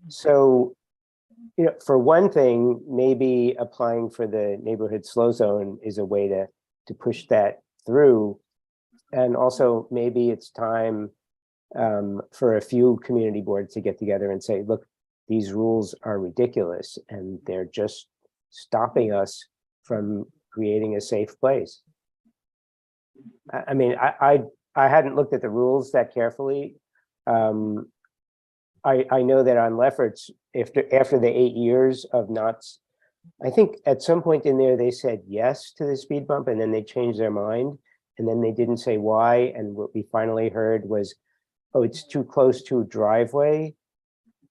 So, for one thing, maybe applying for the neighborhood slow zone is a way to push that through. And also maybe it's time for a few community boards to get together and say, look, these rules are ridiculous and they're just stopping us from creating a safe place. I mean, I hadn't looked at the rules that carefully. I know that on Lefferts, after the 8 years of knots, I think at some point in there, they said yes to the speed bump and then they changed their mind and then they didn't say why. And what we finally heard was, oh, it's too close to a driveway.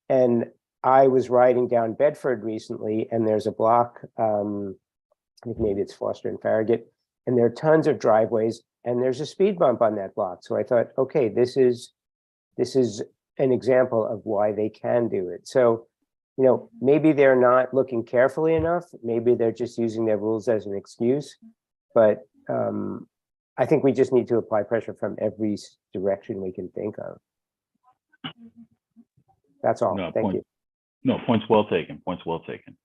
And I was riding down Bedford recently and there's a block, I think maybe it's Foster and Farragut, and there are tons of driveways and there's a speed bump on that block. So I thought, okay, this is an example of why they can do it. So, maybe they're not looking carefully enough. Maybe they're just using their rules as an excuse. But I think we just need to apply pressure from every direction we can think of. That's all. Thank you. No, points well taken. Points well taken.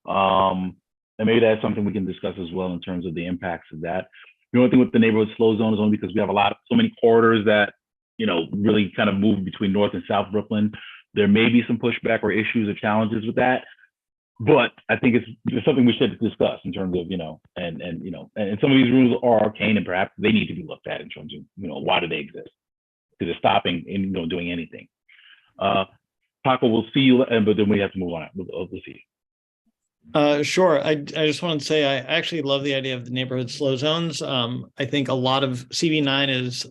And maybe that's something we can discuss as well in terms of the impacts of that. The only thing with the neighborhood slow zone is only because we have so many corridors that, really kind of move between North and South Brooklyn. There may be some pushback or issues or challenges with that, but I think it's something we should discuss in terms of, and some of these rules are arcane and perhaps they need to be looked at in terms of, why do they exist? Because they're stopping and, doing anything. Paco, we'll see you, but then we have to move on. We'll see you. Sure. I just wanted to say I actually love the idea of the neighborhood slow zones. I think a lot of CV9 is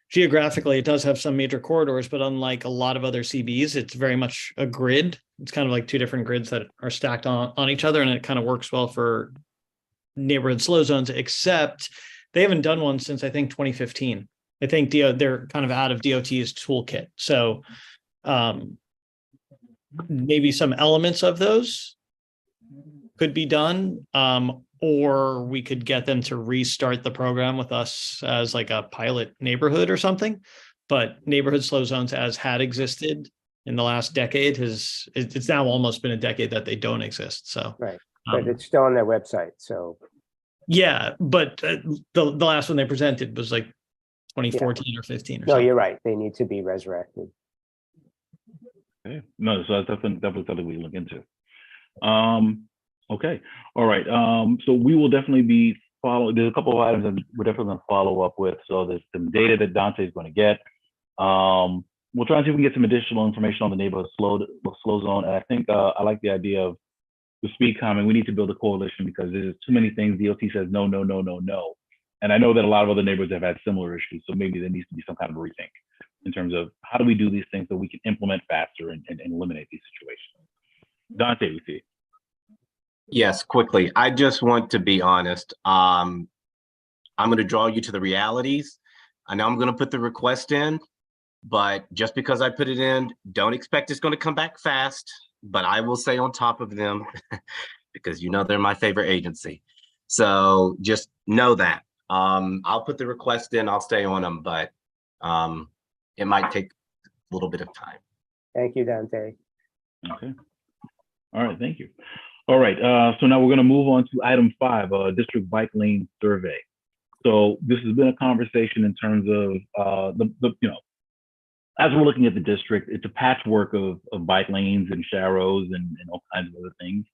geographically, it does have some major corridors, but unlike a lot of other CBs, it's very much a grid. It's kind of like two different grids that are stacked on each other, and it kind of works well for neighborhood slow zones, except they haven't done one since I think 2015. I think they're kind of out of DOT's toolkit. So maybe some elements of those could be done, or we could get them to restart the program with us as like a pilot neighborhood or something. But neighborhood slow zones as had existed in the last decade it's now almost been a decade that they don't exist. So right, but it's still on their website. So yeah, but the last one they presented was like 2014 or 15 or no, something. you're right. They need to be resurrected. Okay. No, so that's definitely something we look into. Okay. All right. So we will definitely be following. There's a couple of items that we're definitely going to follow up with. So there's some data that Dante is going to get. We'll try and see if we can get some additional information on the neighborhood slow zone. And I think I like the idea of the speed calming. We need to build a coalition because there's too many things. DOT says no, no, no, no, no. And I know that a lot of other neighborhoods have had similar issues. So maybe there needs to be some kind of rethink in terms of how do we do these things so we can implement faster and eliminate these situations. Dante, we see. Yes, quickly. I just want to be honest. I'm going to draw you to the realities. I know I'm going to put the request in, but just because I put it in, don't expect it's going to come back fast, but I will stay on top of them because they're my favorite agency. So just know that. I'll put the request in, I'll stay on them, but it might take a little bit of time. Thank you, Dante. Okay. All right, thank you. All right, so now we're going to move on to item 5, district bike lane survey. So this has been a conversation in terms of as we're looking at the district, it's a patchwork of bike lanes and sharrows and all kinds of other things.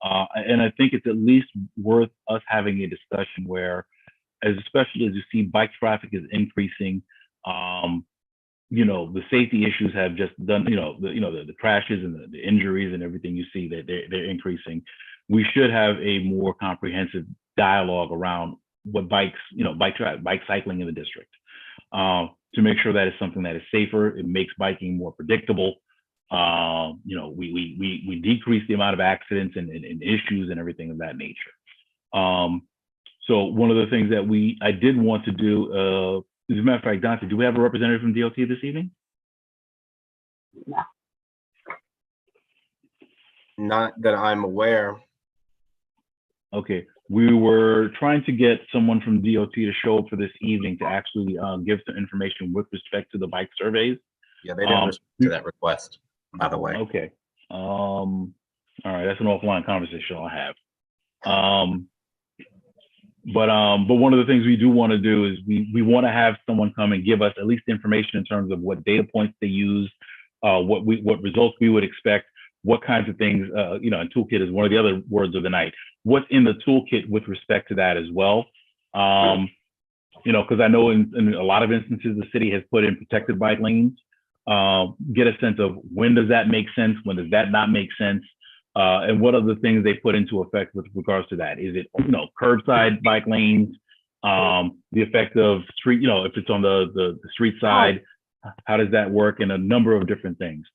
And I think it's at least worth us having a discussion where, especially as you see bike traffic is increasing, the safety issues have just done, the crashes and the injuries and everything you see that they're increasing. We should have a more comprehensive dialogue around what bikes, bike cycling in the district, to make sure that it's something that is safer. It makes biking more predictable. We decrease the amount of accidents and issues and everything of that nature. So one of the things that I did want to do, as a matter of fact, Dante, do we have a representative from DOT this evening? Not that I'm aware. Okay, we were trying to get someone from DOT to show up for this evening to actually give some information with respect to the bike surveys. Yeah, they didn't respond to that request, by the way. Okay. All right, that's an offline conversation I'll have. But one of the things we do want to do is we want to have someone come and give us at least information in terms of what data points they use, what results we would expect, what kinds of things, and toolkit is one of the other words of the night. What's in the toolkit with respect to that as well? Because I know in a lot of instances, the city has put in protected bike lanes. Get a sense of when does that make sense? When does that not make sense? And what are the things they put into effect with regards to that? Is it, curbside bike lanes, the effect of street, if it's on the street side, how does that work? And a number of different things.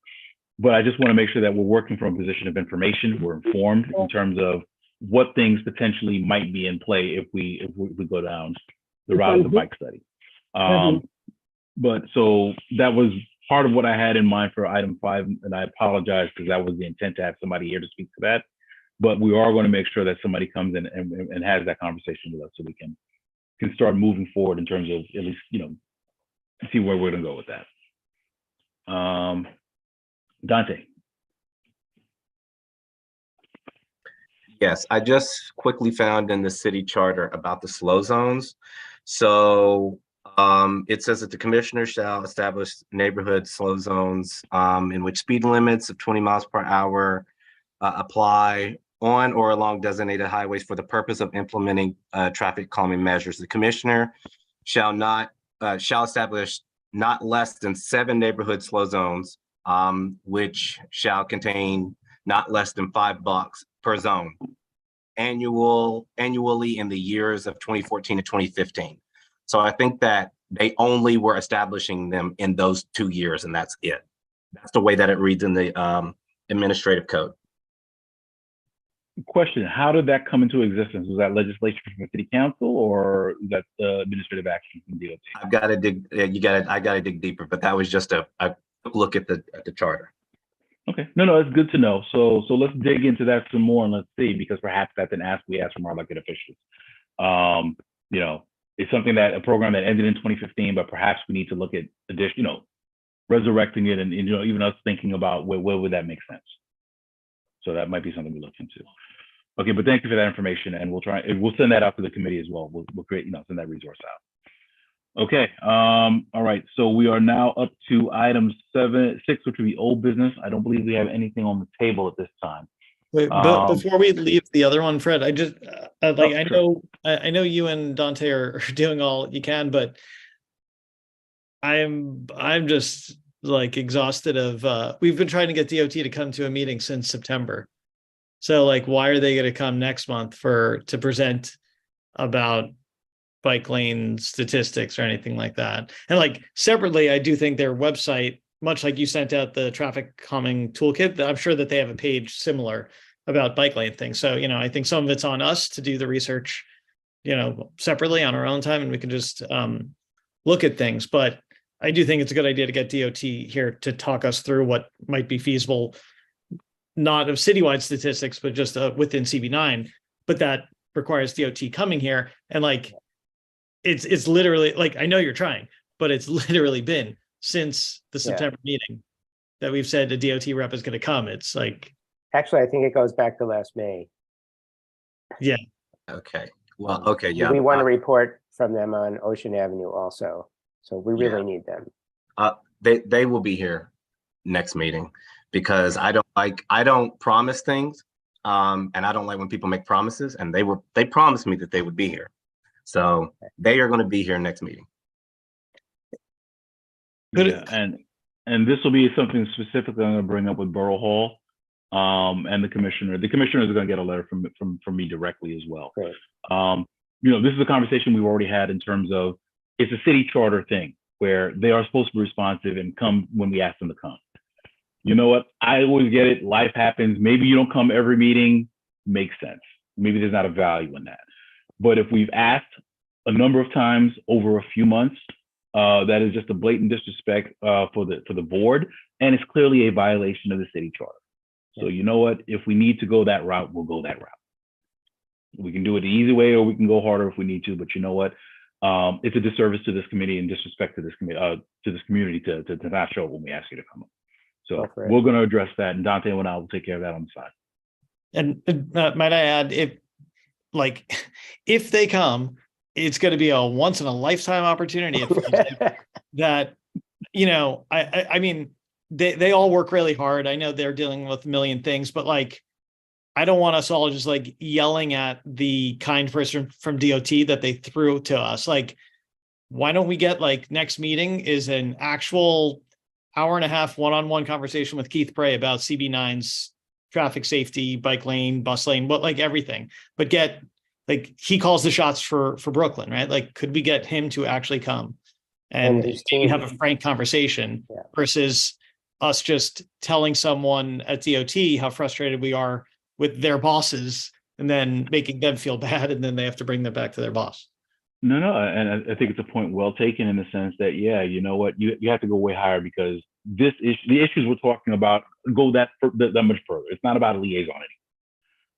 But I just want to make sure that we're working from a position of information. We're informed in terms of what things potentially might be in play if we go down the route of the bike study. But so that was part of what I had in mind for item 5, and I apologize because that was the intent to have somebody here to speak to that. But we are going to make sure that somebody comes in and has that conversation with us so we can start moving forward in terms of at least, see where we're going to go with that. Dante. Yes, I just quickly found in the city charter about the slow zones. So it says that the commissioner shall establish neighborhood slow zones in which speed limits of 20 miles per hour apply on or along designated highways for the purpose of implementing traffic calming measures. The commissioner shall establish not less than 7 neighborhood slow zones, which shall contain not less than 5 blocks per zone annually in the years of 2014 to 2015. So I think that they only were establishing them in those 2 years, and that's it. That's the way that it reads in the administrative code. Question: how did that come into existence? Was that legislation from the city council, or was that administrative action from DOT? I've got to dig. I got to dig deeper, but that was just a look at the charter. Okay, no, it's good to know. So let's dig into that some more and let's see, because perhaps that's an ask we ask from our elected officials. It's something that a program that ended in 2015, but perhaps we need to look at resurrecting it, and even us thinking about where would that make sense. So that might be something we look into. Okay, but thank you for that information, and we'll send that out to the committee as well. We'll create, send that resource out. Okay, all right. So we are now up to item 6, which would be old business. I don't believe we have anything on the table at this time. Wait, but before we leave the other one, Fred, I just sure. I know you and Dante are doing all you can, but I'm just like exhausted of we've been trying to get DOT to come to a meeting since September. So like, why are they going to come next month to present about bike lane statistics or anything like that? And like separately, I do think their website, much like you sent out the traffic calming toolkit, I'm sure that they have a page similar about bike lane things. So, I think some of it's on us to do the research, separately on our own time, and we can just look at things. But I do think it's a good idea to get DOT here to talk us through what might be feasible, not of citywide statistics, but just within CB9. But that requires DOT coming here. And like, it's literally like, I know you're trying, but it's literally been since the September meeting that we've said the DOT rep is going to come. It's like, Actually, I think it goes back to last May. yeah. Okay. Well, okay. Yeah. We want a report from them on Ocean Avenue also. So we really need them. They will be here next meeting, because I don't promise things. And I don't like when people make promises, and they promised me that they would be here. So they are going to be here next meeting. Yeah, and this will be something specifically I'm going to bring up with Borough Hall. and the commissioner. The commissioners are going to get a letter from me directly as well. Great. This is a conversation we've already had in terms of it's a city charter thing where they are supposed to be responsive and come when we ask them to come. You know what? I always get it. Life happens. Maybe you don't come every meeting. Makes sense. Maybe there's not a value in that. But if we've asked a number of times over a few months, that is just a blatant disrespect for the board, and it's clearly a violation of the city charter. So you know what? If we need to go that route, we'll go that route. We can do it the easy way, or we can go harder if we need to. But you know what? It's a disservice to this committee and disrespect to this community to not show up when we ask you to come up. So we're going to address that, and Dante and I will take care of that on the side. And might I add, if they come, it's going to be a once in a lifetime opportunity. That, I mean, they all work really hard. I know they're dealing with a million things, but I don't want us all just yelling at the kind person from DOT that they threw to us. Why don't we get next meeting is an actual hour-and-a-half one-on-one conversation with Keith Bray about CB9's traffic safety, bike lane, bus lane, everything, but get he calls the shots for Brooklyn, right? Could we get him to actually come and have a frank conversation versus us just telling someone at DOT how frustrated we are with their bosses and then making them feel bad, and then they have to bring them back to their boss. No, and I think it's a point well taken in the sense that, you know what, you have to go way higher because the issues we're talking about go that much further. It's not about a liaison anymore.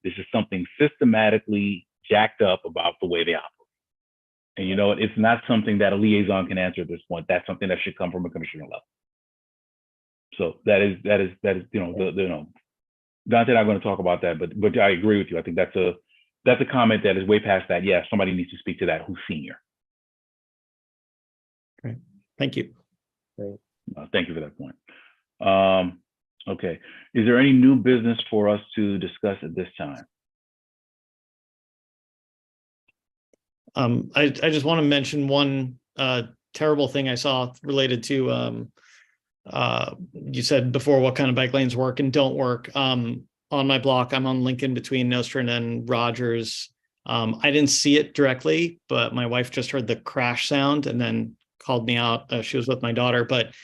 This is something systematically jacked up about the way they operate. And you know what, it's not something that a liaison can answer at this point. That's something that should come from a commissioner level. So that is Dante and I are going to talk about that, but I agree with you. I think that's a comment that is way past that. Yeah, somebody needs to speak to that who's senior. Great. Thank you. Great. Thank you for that point. Okay. Is there any new business for us to discuss at this time? I just want to mention one terrible thing I saw related to you said before what kind of bike lanes work and don't work. On my block, I'm on Lincoln between Nostrand and Rogers. I didn't see it directly, but my wife just heard the crash sound and then called me out. She was with my daughter, but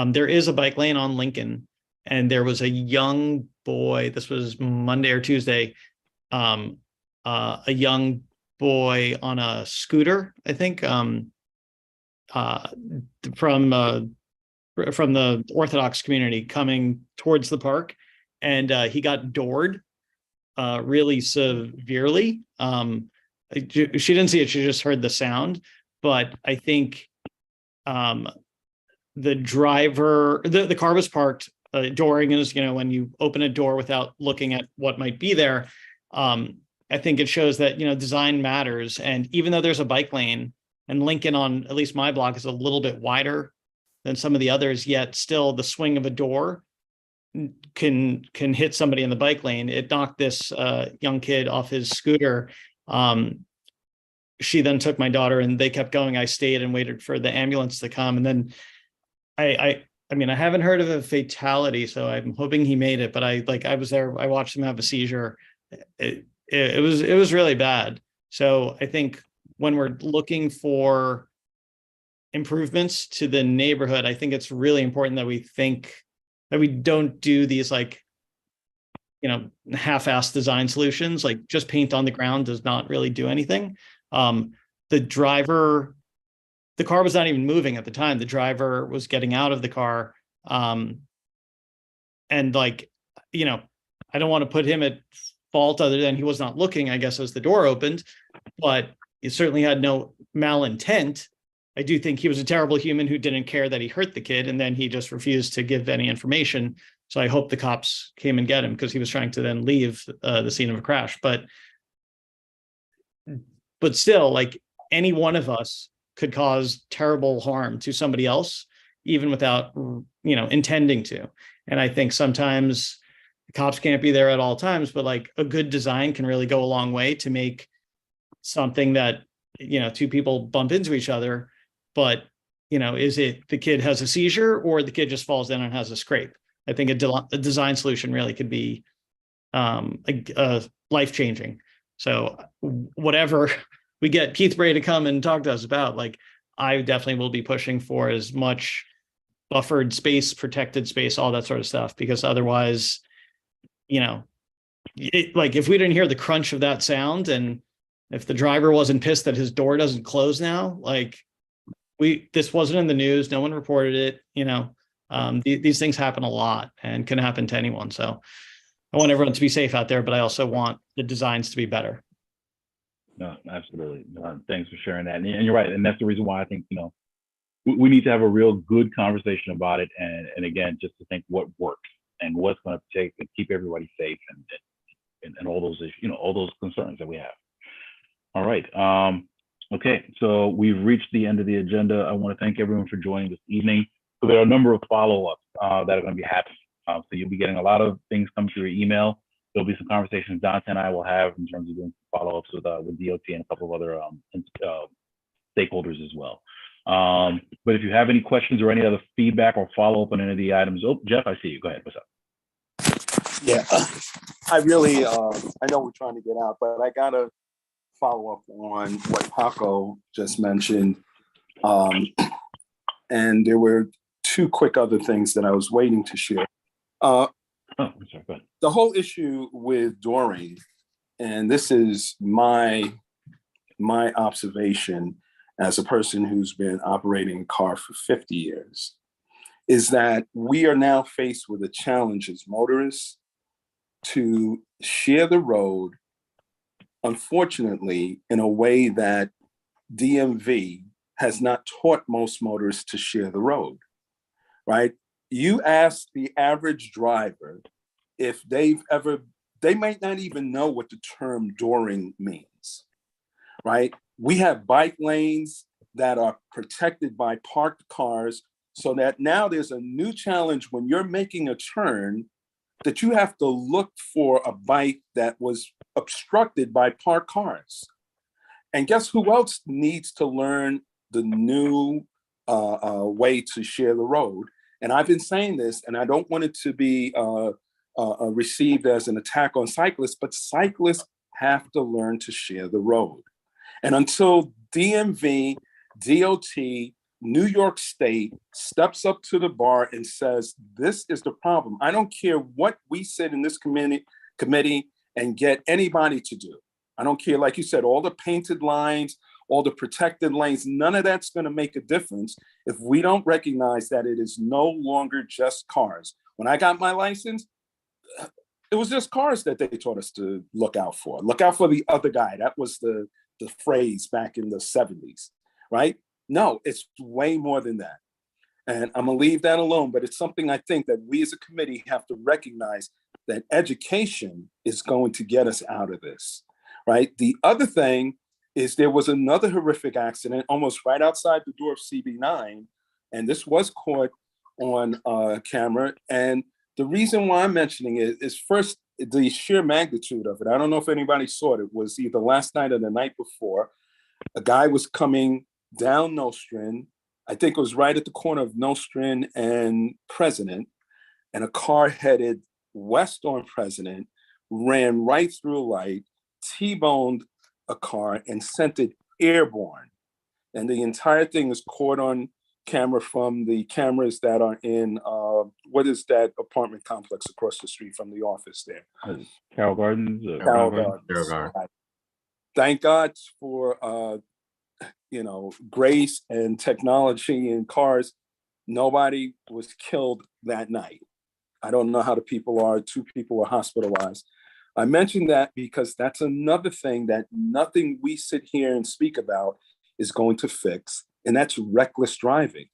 there is a bike lane on Lincoln, and there was a young boy. This was Monday or Tuesday. A young boy on a scooter, I think, from the Orthodox community coming towards the park. And he got doored really severely. She didn't see it, she just heard the sound. But I think the driver, the car was parked. Dooring is, when you open a door without looking at what might be there. I think it shows that, design matters. And even though there's a bike lane, and Lincoln on at least my block is a little bit wider than some of the others, yet still the swing of a door can hit somebody in the bike lane. It knocked this young kid off his scooter. She then took my daughter and they kept going. I stayed and waited for the ambulance to come. And then I haven't heard of a fatality, so I'm hoping he made it, but I was there. I watched him have a seizure. It was really bad. So I think when we're looking for improvements to the neighborhood, I think it's really important that we don't do these half-assed design solutions. Just paint on the ground does not really do anything. The car was not even moving at the time. The driver was getting out of the car. And I don't want to put him at fault other than he was not looking, I guess, as the door opened, but he certainly had no malintent. I do think he was a terrible human who didn't care that he hurt the kid, and then he just refused to give any information. So I hope the cops came and get him because he was trying to then leave the scene of a crash. But still, any one of us could cause terrible harm to somebody else, even without, intending to. And I think sometimes the cops can't be there at all times, but a good design can really go a long way to make something that, two people bump into each other. But, is it the kid has a seizure or the kid just falls down and has a scrape? I think a design solution really could be life-changing. So whatever we get Keith Bray to come and talk to us about, like, I definitely will be pushing for as much buffered space, protected space, all that sort of stuff, because otherwise, you know, like if we didn't hear the crunch of that sound, and if the driver wasn't pissed that his door doesn't close now, like this wasn't in the news, no one reported it, you know, these things happen a lot and can happen to anyone. So I want everyone to be safe out there, but I also want the designs to be better. No, absolutely. Thanks for sharing that. And you're right. And that's the reason why I think, you know, we need to have a real good conversation about it. And again, just to think what works and what's going to take to keep everybody safe and all those issues, you know, all those concerns that we have. All right. Okay. So we've reached the end of the agenda. I want to thank everyone for joining this evening. So there are a number of follow-ups that are going to be happening. So you'll be getting a lot of things come through your email. There'll be some conversations Dante and I will have in terms of doing follow-ups with DOT and a couple of other stakeholders as well. But if you have any questions or any other feedback or follow-up on any of the items, oh, Jeff, I see you. Go ahead. What's up? Yeah, I really, I know we're trying to get out, but I gotta follow up on what Paco just mentioned. And there were two quick other things that I was waiting to share. I'm sorry, go ahead. The whole issue with Doring, and this is my observation as a person who's been operating a car for 50 years, is that we are now faced with a challenge as motorists to share the road, unfortunately, in a way that DMV has not taught most motorists to share the road, right? You ask the average driver if they might not even know what the term Doring means, right? We have bike lanes that are protected by parked cars, so that now there's a new challenge when you're making a turn that you have to look for a bike that was obstructed by parked cars. And guess who else needs to learn the new way to share the road? And I've been saying this, and I don't want it to be received as an attack on cyclists, but cyclists have to learn to share the road. And until DMV, DOT, New York State steps up to the bar and says, this is the problem, I don't care what we sit in this committee and get anybody to do. I don't care, like you said, all the painted lines, all the protected lanes, none of that's going to make a difference if we don't recognize that it is no longer just cars. When I got my license, it was just cars that they taught us to look out for. Look out for the other guy. That was the phrase back in the 70s, right? No, it's way more than that. And I'm gonna leave that alone, but it's something I think that we as a committee have to recognize, that education is going to get us out of this, right? The other thing is there was another horrific accident almost right outside the door of CB9, and this was caught on camera. And the reason why I'm mentioning it is, first, the sheer magnitude of it. I don't know if anybody saw it. It was either last night or the night before. A guy was coming down Nostrand. I think it was right at the corner of Nostrand and President, and a car headed west on President, ran right through a light, T-boned a car and sent it airborne. And the entire thing is caught on camera from the cameras that are in, what is that apartment complex across the street from the office there? Carroll Gardens? Carroll Gardens. Thank God for, grace and technology and cars. Nobody was killed that night. I don't know how the people are. 2 people were hospitalized. I mentioned that because that's another thing that nothing we sit here and speak about is going to fix, and that's reckless driving.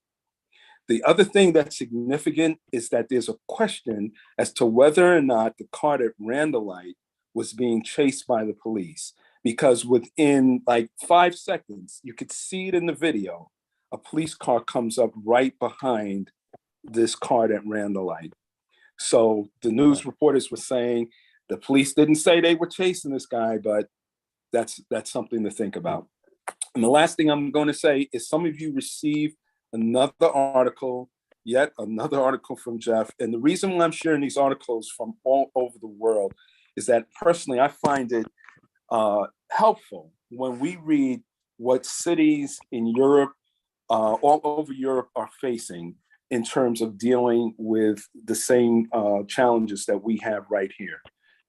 The other thing that's significant is that there's a question as to whether or not the car that ran the light was being chased by the police, because within like 5 seconds, you could see it in the video, a police car comes up right behind this car that ran the light. So the news reporters were saying the police didn't say they were chasing this guy, but that's something to think about. And the last thing I'm going to say is, some of you received another article yet another article from Jeff. And the reason why I'm sharing these articles from all over the world is that personally, I find it helpful when we read what cities in Europe, all over Europe, are facing in terms of dealing with the same challenges that we have right here.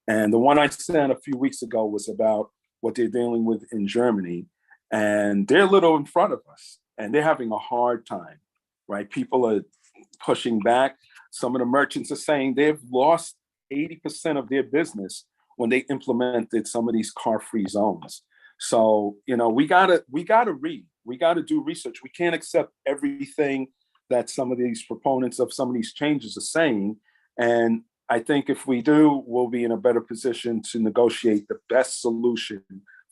And the one I sent a few weeks ago was about what they're dealing with in Germany. And they're a little in front of us, and they're having a hard time, right? People are pushing back. Some of the merchants are saying they've lost 80% of their business when they implemented some of these car-free zones. So, you know, we gotta read, we gotta do research. We can't accept everything that some of these proponents of some of these changes are saying. And I think if we do, we'll be in a better position to negotiate the best solution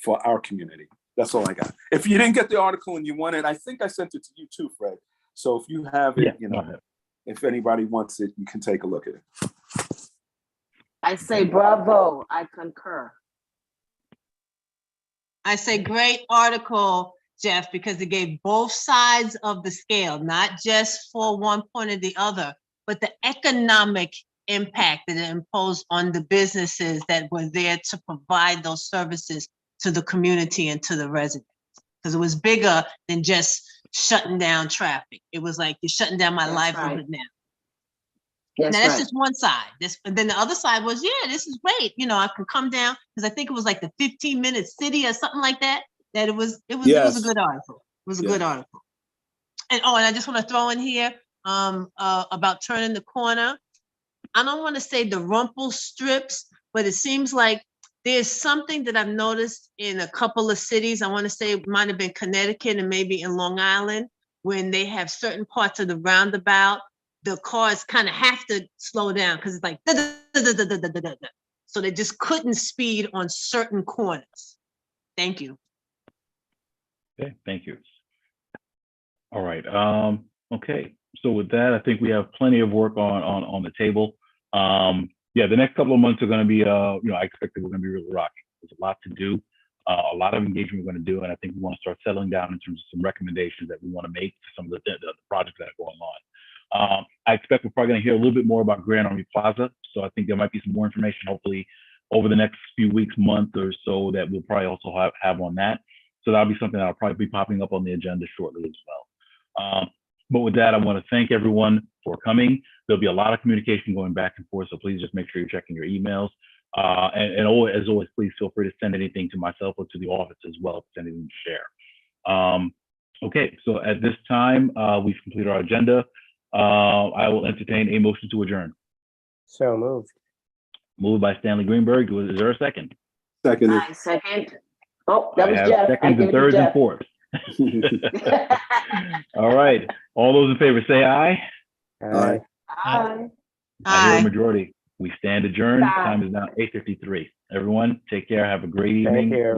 for our community. That's all I got. If you didn't get the article and you want it, I think I sent it to you too, Fred. So if you have it, you know, if anybody wants it, you can take a look at it. I say bravo, I concur. I say great article, Jeff, because it gave both sides of the scale, not just for one point or the other, but the economic impact that it imposed on the businesses that were there to provide those services to the community and to the residents. Because it was bigger than just shutting down traffic. It was like, you're shutting down my livelihood now. Now, that's just one side. And then the other side was, yeah, this is great. You know, I can come down, because I think it was like the 15-minute city or something like that. That it was a good article. It was a good article. And and I just want to throw in here about turning the corner. I don't want to say the rumple strips, but it seems like there's something that I've noticed in a couple of cities. I want to say it might have been Connecticut and maybe in Long Island, when they have certain parts of the roundabout, the cars kind of have to slow down because it's like, so they just couldn't speed on certain corners. Thank you. Okay, thank you. All right. Okay. So with that, I think we have plenty of work on the table. Yeah, the next couple of months are going to be, you know, I expect that we're going to be really rocky. There's a lot to do, a lot of engagement we're going to do, and I think we want to start settling down in terms of some recommendations that we want to make to some of the projects that are going on. I expect we're probably going to hear a little bit more about Grand Army Plaza, so I think there might be some more information, hopefully, over the next few weeks, month or so, that we'll probably also have on that. So that'll be something that'll probably be popping up on the agenda shortly as well. But with that, I want to thank everyone for coming. There'll be a lot of communication going back and forth, so please just make sure you're checking your emails. And always, as always, please feel free to send anything to myself or to the office as well, if there's anything to share. Okay, so at this time, we've completed our agenda. I will entertain a motion to adjourn. So moved. Moved by Stanley Greenberg. Is there a second? Second. I second. Oh, that I was have Jeff. seconds and thirds and fourths. All right. All those in favor say aye. Aye. Aye. I hear a Aye. majority. We stand adjourned. Aye. Time is now 8:53. Everyone, take care. Have a great Thank evening. you.